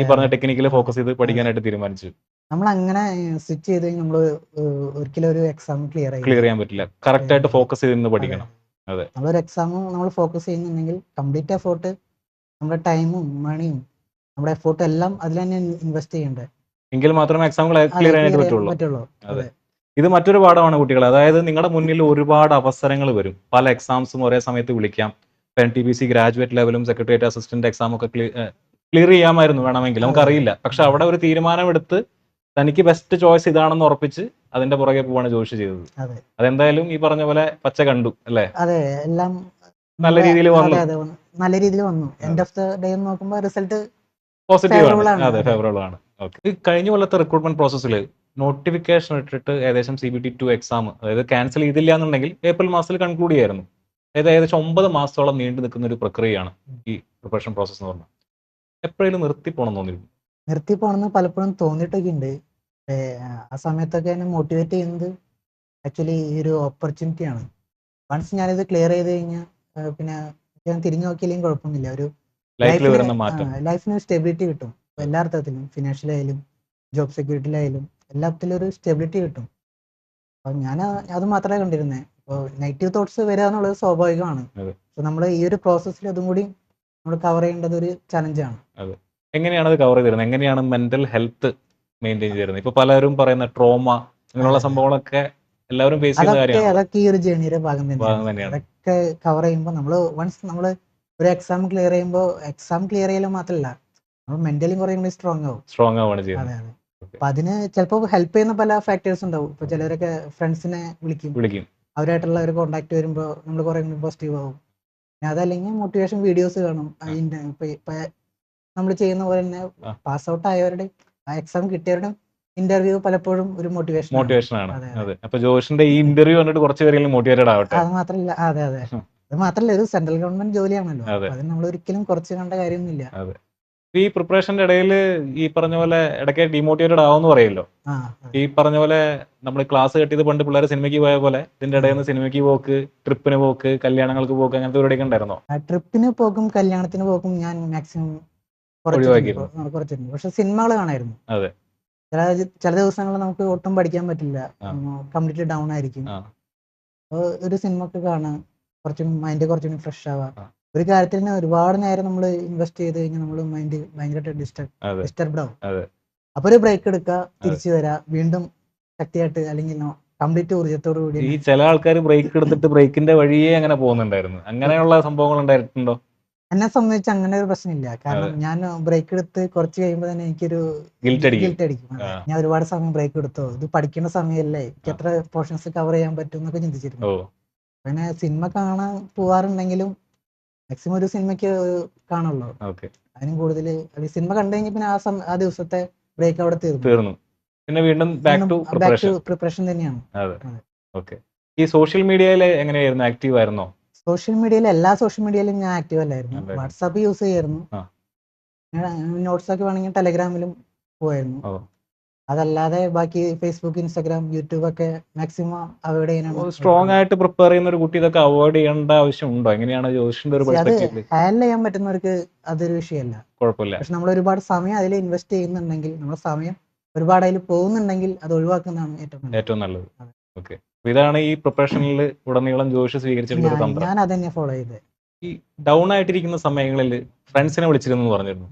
ഈ പറഞ്ഞ ടെക്നിക്കൽ ഫോക്കസ് ചെയ്ത് പഠിക്കാനായിട്ട് തീരുമാനിച്ചു. നമ്മൾ അങ്ങനെ സ്വിച്ച് ചെയ്ത് നമ്മൾ ഒരിക്കലും ഒരു എക്സാം ക്ലിയർ ചെയ്യാൻ പറ്റില്ല. കറക്റ്റ് ആയിട്ട് ഫോക്കസ് ചെയ്ത് പഠിക്കണം. നമ്മളൊരു എക്സാമും നമ്മൾ ഫോക്കസ് ചെയ്യുന്നുണ്ടെങ്കിൽ കംപ്ലീറ്റ് എഫോർട്ട്, നമ്മുടെ ടൈമും മണിയും നമ്മുടെ എഫോർട്ടും എല്ലാം അതിൽ തന്നെ ഇൻവെസ്റ്റ് ചെയ്യേണ്ടത്, എങ്കിൽ മാത്രമേ എക്സാം ക്ലിയർ ചെയ്യാനായിട്ട് പറ്റുള്ളൂ. അതെ, ഇത് മറ്റൊരു പാഠമാണ് കുട്ടികളെ. അതായത് നിങ്ങളുടെ മുന്നിൽ ഒരുപാട് അവസരങ്ങൾ വരും, പല എക്സാംസും ഒരേ സമയത്ത് വിളിക്കാം. NTPC ഗ്രാജുവേറ്റ് ലെവലും സെക്രട്ടേറിയറ്റ് അസിസ്റ്റന്റ് എക്സാം ഒക്കെ ക്ലിയർ ചെയ്യാമായിരുന്നു വേണമെങ്കിൽ, നമുക്കറിയില്ല. പക്ഷെ അവിടെ ഒരു തീരുമാനമെടുത്ത് തനിക്ക് ബെസ്റ്റ് ചോയ്സ് ഇതാണെന്ന് ഉറപ്പിച്ച് അതിന്റെ പുറകെ പോവാണ് ജോഷി ചെയ്തത്. അതെന്തായാലും ഈ പറഞ്ഞ പോലെ പച്ച കണ്ടു അല്ലേ? അതെ, എല്ലാം നല്ല രീതിയിൽ വന്നു. എൻഡ് ഓഫ് ദ ഡേ നോക്കുമ്പോൾ റിസൾട്ട് പോസിറ്റീവ് ആണ്. അതെ, ഫേവറബിൾ ആണ്. ഈ കഴിഞ്ഞ കൊല്ലത്തെ റിക്രൂട്ട്മെന്റ് പ്രോസസ്സിൽ നോട്ടിഫിക്കേഷൻ ഇട്ടിട്ട് ഏകദേശം CBT 2 എക്സാം, അതായത് ക്യാൻസൽ ചെയ്തില്ല എന്നുണ്ടെങ്കിൽ ഏപ്രിൽ മാസത്തിൽ കൺക്ലൂഡ് ചെയ്യായിരുന്നു. അതായത് ഏകദേശം 9 മാസത്തോളം നീണ്ടു നിൽക്കുന്ന ഒരു പ്രക്രിയയാണ് ഈ പ്രിപ്പറേഷൻ പ്രോസസ് എന്ന് പറഞ്ഞാൽ. എപ്പോഴും നിർത്തി പോകണമെന്ന് പലപ്പോഴും തോന്നിയിട്ടൊക്കെ ഉണ്ട്. ആ സമയത്തൊക്കെ എന്നെ മോട്ടിവേറ്റ് ചെയ്യുന്നത് ആക്ച്വലി ഈ ഒരു ഓപ്പർച്യൂണിറ്റിയാണ്. വൺസ് ഞാനിത് ക്ലിയർ ചെയ്ത് കഴിഞ്ഞാൽ പിന്നെ ഞാൻ തിരിഞ്ഞു നോക്കിയില്ലെങ്കിൽ കുഴപ്പമൊന്നുമില്ല, ഒരു ലൈഫിന് സ്റ്റെബിലിറ്റി കിട്ടും. എല്ലാ അർത്ഥത്തിലും, ഫിനാൻഷ്യലായാലും ജോബ് സെക്യൂരിറ്റിയിലായാലും എല്ലാത്തിലും ഒരു സ്റ്റെബിലിറ്റി കിട്ടും. അപ്പം ഞാൻ അത് മാത്രമേ കണ്ടിരുന്നത്. അപ്പോൾ നെഗറ്റീവ് തോട്ട്സ് വരിക എന്നുള്ളത് സ്വാഭാവികമാണ്. അപ്പോൾ നമ്മൾ ഈ ഒരു പ്രോസസ്സിൽ അതും കൂടി നമ്മൾ കവർ ചെയ്യേണ്ടത് ഒരു ചലഞ്ചാണ്. എങ്ങനെയാണ് അത് കവർ ചെയ്തിരുന്നത്? എങ്ങനെയാണ് മെന്റൽ ഹെൽത്ത് മെയിൻറ്റെയിൻ ചെയ്തിരുന്നത്? ഇപ്പൊ പലരും പറയുന്ന ട്രോമ അങ്ങനെയുള്ള സംഭവങ്ങളൊക്കെ എല്ലാവരും ഫേസ് ചെയ്യുന്ന കാര്യമാണ്. അതൊക്കെ ഈ ഒരു ജേണിയുടെ ഭാഗം ഭാഗം തന്നെയാണ്. തന്നെയാണ്. അതൊക്കെ കവർ ചെയ്യുമ്പോൾ നമ്മൾ ഒരു എക്സാം ക്ലിയർ ചെയ്യുമ്പോൾ എക്സാം ക്ലിയർ ചെയ്യൽ മാത്രമല്ല, നമ്മൾ മെന്റലി കുറേ കൂടി സ്ട്രോങ് ആവുകയാണ് ചെയ്യുന്നത്. അതെ. അപ്പൊ അതിന് ചിലപ്പോൾ ഹെൽപ്പ് ചെയ്യുന്ന പല ഫാക്ടേഴ്സ് ഉണ്ടാവും. ഇപ്പൊ ചിലരൊക്കെ ഫ്രണ്ട്സിനെ വിളിക്കും, അവരായിട്ടുള്ള ഒരു കോണ്ടാക്ട് വരുമ്പോൾ നമ്മൾ കുറെ കൂടി പോസിറ്റീവ് ആവും. അതല്ലെങ്കിൽ മോട്ടിവേഷൻ വീഡിയോസ് കാണും. അതിന്റെ നമ്മൾ ചെയ്യുന്ന പോലെ തന്നെ പാസ് ഔട്ട് ആയവരുടെ ആ എക്സാം കിട്ടിയവരുടെ ഇന്റർവ്യൂ പലപ്പോഴും ഒരു മോട്ടിവേഷൻ ആണ്. അതെ. അപ്പൊ ജോഷിന്റെ ഈ ഇന്റർവ്യൂ കണ്ടിട്ട് കുറച്ച് പേരെങ്കിലും മോട്ടിവേറ്റഡ് ആവട്ടെ. അത് മാത്രമല്ല, അതെ അത് മാത്രല്ല, ഒരു സെൻട്രൽ ഗവൺമെന്റ് ജോലിയാണല്ലോ. അത് നമ്മൾ ഒരിക്കലും കുറച്ച് കണ്ട കാര്യമൊന്നുമില്ല. അതെ. ഈ പ്രിപ്പറേഷന്റെ ഇടയിൽ ഈ പറഞ്ഞ പോലെ ഇടയ്ക്ക് ഡിമോട്ടിവേറ്റഡ് ആവുമെന്ന് പറയല്ലോ. ഈ പറഞ്ഞ പോലെ നമ്മൾ ക്ലാസ് കെട്ടിയത് പണ്ട് പിള്ളേർ സിനിമയ്ക്ക് പോയ പോലെ ഇതിന്റെ ഇടയിൽ നിന്ന് സിനിമയ്ക്ക് പോക്ക്, ട്രിപ്പിന് പോക്ക്, കല്യാണങ്ങൾക്ക് പോക്ക്, അങ്ങനത്തെ പരിപാടിയൊക്കെ ഉണ്ടായിരുന്നോ? ട്രിപ്പിന് പോക്കും കല്യാണത്തിന് പോക്കും ഞാൻ മാക്സിമം കുറച്ചിട്ടുണ്ട്. പക്ഷെ സിനിമകൾ കാണായിരുന്നു. അതെ. ചില ദിവസങ്ങളിൽ നമുക്ക് ഒട്ടും പഠിക്കാൻ പറ്റില്ല, കംപ്ലീറ്റ് ഡൗൺ ആയിരിക്കും. ഒരു സിനിമ ഒക്കെ കാണാൻ മൈൻഡ് കുറച്ചും ഫ്രഷ് ആവാം. ഒരു കാര്യത്തിൽ തന്നെ ഒരുപാട് നേരം നമ്മൾ ഇൻവെസ്റ്റ് ചെയ്ത് കഴിഞ്ഞാൽ നമ്മൾ മൈൻഡ് ഭയങ്കരമായിട്ട് ഡിസ്റ്റർബ്ഡ് ആവും. അപ്പൊ ഒരു ബ്രേക്ക് എടുക്കുക, തിരിച്ചു വരാ, വീണ്ടും ശക്തിയായിട്ട് അല്ലെങ്കിൽ കംപ്ലീറ്റ് ഊർജ്ജത്തോടു കൂടി. ഈ ചില ആൾക്കാർ ബ്രേക്ക് എടുത്തിട്ട് ബ്രേക്കിന്റെ വഴിയേ അങ്ങനെ പോകുന്നുണ്ടായിരുന്നു. അങ്ങനെയുള്ള സംഭവങ്ങൾ ഉണ്ടായിട്ടുണ്ടോ? എന്നെ സംബന്ധിച്ച് അങ്ങനെ ഒരു പ്രശ്നമില്ല. കാരണം ഞാൻ ബ്രേക്ക് എടുത്ത് കുറച്ച് കഴിയുമ്പോൾ തന്നെ എനിക്കൊരു ഗിൽറ്റ് അടിക്കും. ഞാൻ ഒരുപാട് സമയം ബ്രേക്ക് എടുത്തോ, ഇത് പഠിക്കുന്ന സമയമല്ലേ, എനിക്ക് എത്ര പോർഷൻസ് കവർ ചെയ്യാൻ പറ്റും എന്നൊക്കെ ചിന്തിച്ചിരുന്നു. പിന്നെ സിനിമ കാണാൻ പോവാറുണ്ടെങ്കിലും മാക്സിമം ഒരു സിനിമയ്ക്ക് കാണുള്ളൂ. അതിനും കൂടുതൽ സിനിമ കണ്ടു കഴിഞ്ഞാൽ പിന്നെ ആ ദിവസത്തെ ബ്രേക്ക് അവിടെ തീർന്നു. പിന്നെ വീണ്ടും ബാക്ക് ടു പ്രിപ്പറേഷൻ തന്നെയാണ്. ഈ സോഷ്യൽ മീഡിയയിൽ എങ്ങനെയായിരുന്നു? ആക്റ്റീവ് ആയിരുന്നോ? സോഷ്യൽ മീഡിയയിൽ എല്ലാ സോഷ്യൽ മീഡിയയിലും ഞാൻ ആക്റ്റീവ് അല്ലായിരുന്നു. വാട്സാപ്പ് യൂസ് ചെയ്യായിരുന്നു. നോട്ട്സ് ഒക്കെ വേണമെങ്കിൽ ടെലഗ്രാമിലും പോയായിരുന്നു. അതല്ലാതെ ബാക്കി ഫേസ്ബുക്ക്, ഇൻസ്റ്റാഗ്രാം, യൂട്യൂബ് ഒക്കെ മാക്സിമം അവോയ്ഡ് ചെയ്യാനാണ്. സ്ട്രോങ് ആയിട്ട് പ്രിപ്പയർ ചെയ്യുന്ന ഒരു കുട്ടി ഇതൊക്കെ അവോയ്ഡ് ചെയ്യേണ്ട ആവശ്യമുണ്ടോ? എങ്ങനെയാണ് ജോഷിന്റെ ഒരു പെർസ്പെക്റ്റീവ്? ഹാൻഡിൽ ചെയ്യാൻ പറ്റുന്നവർക്ക് അതൊരു വിഷയമല്ല, കുഴപ്പമില്ല. പക്ഷെ നമ്മൾ ഒരുപാട് സമയം അതിൽ ഇൻവെസ്റ്റ് ചെയ്യുന്നുണ്ടെങ്കിൽ, നമ്മുടെ സമയം ഒരുപാട് അതിൽ പോകുന്നുണ്ടെങ്കിൽ അത് ഒഴിവാക്കുന്നതാണ് ഏറ്റവും നല്ലത്. ഓക്കെ. ഇതാണ് ഈ പ്രൊഫഷനിൽ ഉടനീളം ജോഷി സ്വീകരിച്ചിട്ടുള്ള ഒരു തന്ത്രം. ഞാൻ അതന്നെ ഫോളോ ചെയ്തത്. ഈ ഡൗൺ ആയിട്ടിരിക്കുന്ന സമയങ്ങളിൽ ഫ്രണ്ട്സിനെ വിളിച്ചിരുന്നു പറഞ്ഞിരുന്നു.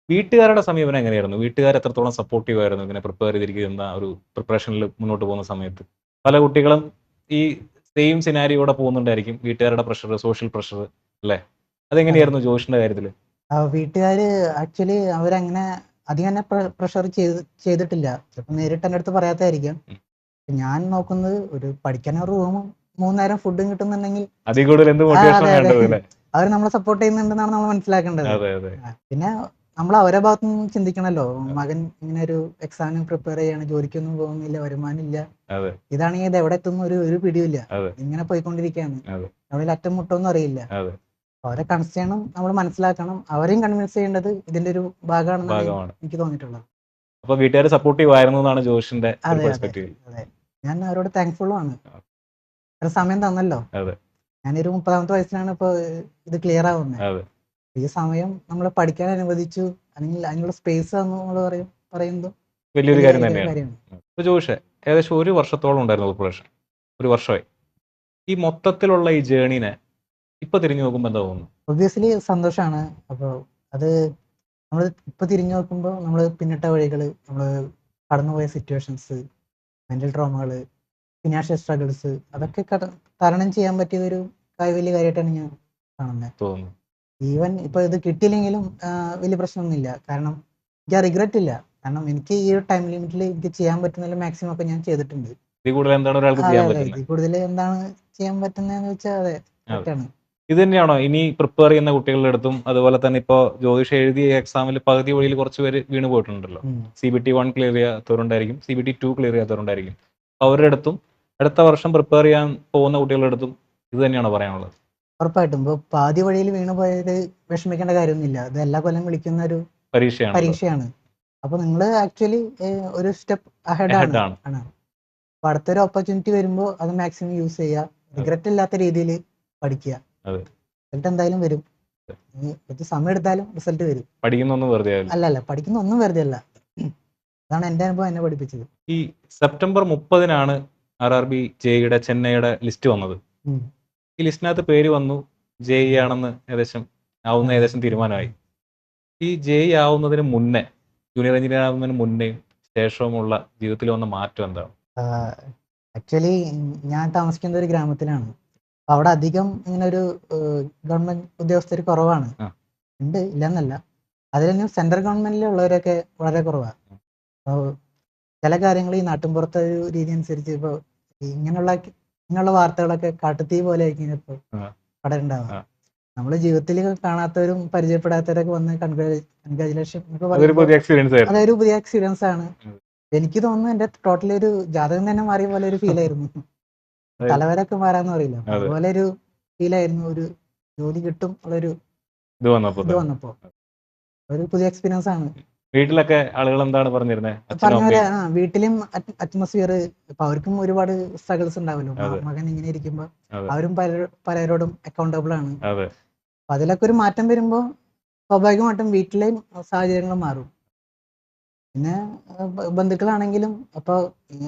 വീട്ടുകാരുടെ സമീപനം എങ്ങനെയായിരുന്നു? വീട്ടുകാർ എത്രത്തോളം സപ്പോർട്ടീവ് ആയിരുന്നു ഇങ്ങനെ പ്രിപ്പയർ ചെയ്തിരിക്കുന്ന ഒരു പ്രിപ്പറേഷനിൽ മുന്നോട്ട് പോകുന്ന സമയത്ത്? പല കുട്ടികളും ഈ സെയിം സിനാരിയോടെ പോകുന്നുണ്ടായിരിക്കും. വീട്ടുകാരുടെ പ്രഷർ, സോഷ്യൽ പ്രഷർ അല്ലേ? അതെങ്ങനെയായിരുന്നു ജോഷിന്റെ കാര്യത്തിൽ? വീട്ടുകാര് ആക്ച്വലി അവരങ്ങനെ അധികം തന്നെ പ്രഷർ ചെയ്തിട്ടില്ല. ചിലപ്പോൾ നേരിട്ട് എൻ്റെ അടുത്ത് പറയാത്തായിരിക്കാം. ഞാൻ നോക്കുന്നത് ഒരു പഠിക്കാൻ റൂമും 3 നേരം ഫുഡും കിട്ടുന്നുണ്ടെങ്കിൽ അവർ നമ്മളെ സപ്പോർട്ട് ചെയ്യുന്നുണ്ടെന്നാണ് നമ്മൾ മനസ്സിലാക്കേണ്ടത്. പിന്നെ നമ്മൾ അവരെ ഭാഗത്തു നിന്ന് ചിന്തിക്കണല്ലോ, മകൻ ഇങ്ങനെ ഒരു എക്സാമിന് പ്രിപ്പയർ ചെയ്യാണ്, ജോലിക്കൊന്നും പോകുന്നില്ല, വരുമാനമില്ല, ഇതാണെങ്കിൽ ഇത് എവിടെ എത്തുന്ന ഒരു പിടിയില്ല, ഇങ്ങനെ പോയിക്കൊണ്ടിരിക്കുകയാണ്, അവരിൽ അറ്റം മുട്ടൊന്നും അറിയില്ല. അവരെ കൺസേണും നമ്മൾ മനസ്സിലാക്കണം, അവരെയും കൺവിൻസ് ചെയ്യേണ്ടത് ഇതിന്റെ ഒരു ഭാഗമാണെന്നാണ് എനിക്ക് തോന്നിയിട്ടുള്ളത്. അപ്പൊ വീട്ടുകാർ സപ്പോർട്ടീവ് ആയിരുന്നു എന്നാണ് ജോഷിന്റെ പെർസ്പെക്റ്റീവ്. അതെ, ഞാൻ അവരോട് താങ്ക്ഫുള്ളും ആണ്. സമയം തന്നല്ലോ. ഞാനൊരു 30ാമത്തെ വയസ്സിലാണ് ഇപ്പൊ ഇത് ക്ലിയർ ആവുന്നത്. ഈ സമയം നമ്മൾ പഠിക്കാൻ അനുവദിച്ചു, അല്ലെങ്കിൽ അതിനുള്ള സ്പേസ് നമ്മൾ പറയുന്നത് വലിയൊരു കാര്യം തന്നെയാണ്. ജോഷ് ഏകദേശം 1 വർഷത്തോളം ഉണ്ടായിരുന്നു പ്രിപ്പറേഷൻ, 1 വർഷമായി. ഈ മൊത്തത്തിലുള്ള ഈ ജേർണിനെ ഇപ്പൊ തിരിഞ്ഞു നോക്കുമ്പോൾ എന്താ തോന്നുന്നു? ഒബ്വിയസ്ലി സന്തോഷമാണ്. അപ്പോൾ അത് നമ്മൾ ഇപ്പൊ തിരിഞ്ഞു നോക്കുമ്പോൾ നമ്മൾ പിന്നിട്ട വഴികള്, നമ്മൾ കടന്നുപോയ സിറ്റുവേഷൻസ്, മെന്റൽ ട്രോമകള്, ഫിനാൻഷ്യൽ സ്ട്രഗിൾസ്, അതൊക്കെ തരണം ചെയ്യാൻ പറ്റിയതൊരു വലിയ കാര്യമായിട്ടാണ് ഞാൻ കാണുന്നത്. ഈവൻ ഇപ്പൊ ഇത് കിട്ടിയില്ലെങ്കിലും വലിയ പ്രശ്നമൊന്നുമില്ല. കാരണം എനിക്ക് റിഗ്രറ്റ് ഇല്ല. കാരണം എനിക്ക് ഈ ഒരു ടൈം ലിമിറ്റിൽ എനിക്ക് ചെയ്യാൻ പറ്റുന്ന മാക്സിമം ഒക്കെ ഞാൻ ചെയ്തിട്ടുണ്ട്. ഇതിൽ കൂടുതൽ എന്താണ് ചെയ്യാൻ പറ്റുന്നതെന്ന് വെച്ചാൽ അതെ തെറ്റാണ്. ഇത് തന്നെയാണോ ഇനി പ്രിപ്പയർ ചെയ്യുന്ന കുട്ടികളുടെ അടുത്തും? അതുപോലെ തന്നെ ഇപ്പോൾ ജ്യോതിഷ എഴുതിയ എക്സാമിൽ പകുതി വഴിയിൽ കുറച്ച് പേര് വീണ് പോയിട്ടുണ്ടല്ലോ. CBT 1 ക്ലിയർ ചെയ്യാത്തവരുണ്ടായിരിക്കും, CBT 2 ക്ലിയർ ചെയ്യാത്തവരുണ്ടായിരിക്കും. അവരുടെ അടുത്തും അടുത്ത വർഷം പ്രിപ്പയർ ചെയ്യാൻ പോകുന്ന കുട്ടികളുടെ അടുത്തും ഇത് തന്നെയാണോ പറയാനുള്ളത്? ഉറപ്പായിട്ടും. ഇപ്പോൾ പാതി വഴിയിൽ വീണ് പോയത് വിഷമിക്കേണ്ട കാര്യമൊന്നുമില്ല. അത് എല്ലാ കൊല്ലം വിളിക്കുന്ന ഒരു പരീക്ഷയാണ്. അപ്പൊ നിങ്ങൾ ആക്ച്വലി ഒരു സ്റ്റെപ്പ് അഹെഡ് ആണ്. അപ്പൊ അടുത്തൊരു ഓപ്പർച്യൂണിറ്റി വരുമ്പോൾ അത് മാക്സിമം യൂസ് ചെയ്യുക, റിഗ്രറ്റ് ഇല്ലാത്ത രീതിയിൽ പഠിക്കുക. റിസൾട്ട് എന്തായാലും വരും. സമയം എടുത്താലും റിസൾട്ട് വരും. അല്ല, പഠിക്കുന്ന ഒന്നും വെറുതെ അല്ല. അതാണ് എന്റെ അനുഭവം എന്നെ പഠിപ്പിച്ചത്. ഈ സെപ്റ്റംബർ 30-നാണ് RRB ജെയുടെ ചെന്നൈയുടെ ലിസ്റ്റ് വന്നത്. ഈ ലിസ്റ്റിനകത്ത് പേര് വന്നു, JEE ആണെന്ന് ഏകദേശം തീരുമാനമായി. ഈ JEE ആവുന്നതിന് മുന്നേ, ജൂനിയർ എഞ്ചിനീയർ ആവുന്നതിന് മുന്നേ ശേഷവുമുള്ള ജീവിതത്തിൽ വന്ന മാറ്റം എന്താണ്? ആക്ച്വലി ഞാൻ താമസിക്കുന്ന ഒരു ഗ്രാമത്തിലാണ്. അപ്പൊ അവിടെ അധികം ഇങ്ങനെ ഒരു ഗവൺമെന്റ് ഉദ്യോഗസ്ഥർ കുറവാണ്. ആ. ഉണ്ട്, ഇല്ലെന്നല്ല. അതിൽ തന്നെ സെൻട്രൽ ഗവൺമെന്റിലുള്ളവരൊക്കെ വളരെ കുറവാണ്. അപ്പോൾ ചില കാര്യങ്ങൾ ഈ നാട്ടിൻപുറത്തെ ഒരു രീതി അനുസരിച്ച് ഇപ്പോൾ ഇങ്ങനെയുള്ള വാർത്തകളൊക്കെ കാട്ടുതീ പോലെ ആയിരിക്കും ഇപ്പോൾ ആ. അവിടെ ഉണ്ടാവുക. ആ. നമ്മൾ ജീവിതത്തിൽ കാണാത്തവരും പരിചയപ്പെടാത്തവരൊക്കെ വന്ന് കൺഗ്രാജുലേഷൻ ഒക്കെ അതൊരു പറയുമ്പോൾ പുതിയ എക്സ്പീരിയൻസ് ആയിരുന്നു. അതൊരു പുതിയ എക്സ്പീരിയൻസ് ആണ്. ഉം. എനിക്ക് തോന്നുന്നു എന്റെ ടോട്ടലി ഒരു ജാതകം തന്നെ മാറിയ പോലെ ഒരു ഫീൽ ആയിരുന്നു. അതെ. തലവരൊക്കെ മാറാന്ന് പറയില്ല, അതെ. അതുപോലെ ഒരു ഫീലായിരുന്നു. ഒരു ജോലി കിട്ടും ഉള്ളൊരു ഇത് വന്നപ്പോ ഇത് വന്നപ്പോ ഒരു പുതിയ എക്സ്പീരിയൻസ് ആണ്. വീട്ടിലൊക്കെ ആളുകൾ എന്താണ് പറഞ്ഞിരുന്നത്? അച്ഛനും പറഞ്ഞ പോലെ അമ്മയും? വീട്ടിലും അറ്റ്മോസ്ഫിയർ ഇപ്പൊ അവർക്കും ഒരുപാട് സ്ട്രഗിൾസ് ഉണ്ടാവല്ലോ. അതെ. മകൻ ഇങ്ങനെ ഇരിക്കുമ്പോ അതെ. അവരും പലരോടും അക്കൗണ്ടബിൾ ആണ്. അതെ. അപ്പൊ അതിലൊക്കെ ഒരു മാറ്റം വരുമ്പോ സ്വാഭാവികമായിട്ടും വീട്ടിലെയും സാഹചര്യങ്ങൾ മാറും. പിന്നെ ബന്ധുക്കളാണെങ്കിലും അപ്പൊ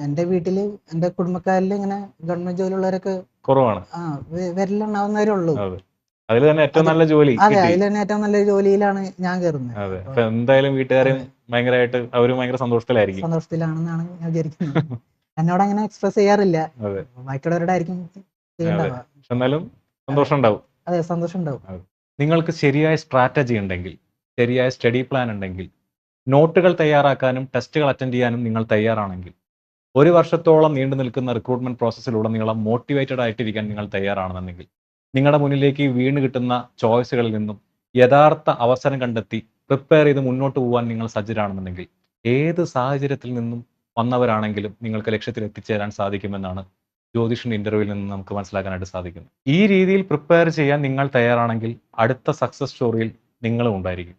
എന്റെ വീട്ടില് എന്റെ കുടുംബക്കാരിൽ ഇങ്ങനെ ഗവൺമെന്റ് ജോലി ഉള്ളവരൊക്കെ കുറവാണ്. വിരലുണ്ടാവുന്നവരേ ഉള്ളൂ. അതെ. അതിൽ തന്നെ ഏറ്റവും അത് നല്ല ജോലി അതെ, കിട്ടി. അതിൽ തന്നെ ഏറ്റവും നല്ലൊരു ജോലിയിലാണ് ഞാൻ കയറുന്നത്. അതെ. അപ്പൊ അപ്പൊ എന്തായാലും വീട്ടുകാരും അതെ, ഭയങ്കരമായിട്ട് അവരും ഭയങ്കര സന്തോഷത്തിലായിരിക്കും. സന്തോഷത്തിലാണെന്നാണ് ഞാൻ വിചാരിക്കുന്നത്. എന്നോട് അങ്ങനെ എക്സ്പ്രസ് ചെയ്യാറില്ല, അതെ. ബാക്കിയുള്ളവരുടെ ആയിരിക്കും അതെ. ചെയ്യണ്ടാവുക. പക്ഷെ എന്നാലും അതെ, സന്തോഷം ഉണ്ടാവും. അതെ, സന്തോഷം ഉണ്ടാവും. അതെ. നിങ്ങൾക്ക് ശരിയായ സ്ട്രാറ്റജി ഉണ്ടെങ്കിൽ, ശരിയായ സ്റ്റഡി പ്ലാൻ ഉണ്ടെങ്കിൽ, നോട്ടുകൾ തയ്യാറാക്കാനും ടെസ്റ്റുകൾ അറ്റൻഡ് ചെയ്യാനും നിങ്ങൾ തയ്യാറാണെങ്കിൽ, ഒരു വർഷത്തോളം നീണ്ടു നിൽക്കുന്ന റിക്രൂട്ട്മെന്റ് പ്രോസസ്സിലുടനീളം മോട്ടിവേറ്റഡ് ആയിട്ടിരിക്കാൻ നിങ്ങൾ തയ്യാറാണെന്നുണ്ടെങ്കിൽ, നിങ്ങളുടെ മുന്നിലേക്ക് വീണ് കിട്ടുന്ന ചോയ്സുകളിൽ നിന്നും യഥാർത്ഥ അവസരം കണ്ടെത്തി പ്രിപ്പയർ ചെയ്ത് മുന്നോട്ട് പോകാൻ നിങ്ങൾ സജ്ജരാണെന്നുണ്ടെങ്കിൽ, ഏത് സാഹചര്യത്തിൽ നിന്നും വന്നവരാണെങ്കിലും നിങ്ങൾക്ക് ലക്ഷ്യത്തിൽ എത്തിച്ചേരാൻ സാധിക്കുമെന്നാണ് ജ്യോതിഷിന്റെ ഇന്റർവ്യൂവിൽ നിന്ന് നമുക്ക് മനസ്സിലാക്കാനായിട്ട് സാധിക്കുന്നത്. ഈ രീതിയിൽ പ്രിപ്പയർ ചെയ്യാൻ നിങ്ങൾ തയ്യാറാണെങ്കിൽ അടുത്ത സക്സസ് സ്റ്റോറിയിൽ നിങ്ങളും ഉണ്ടായിരിക്കും.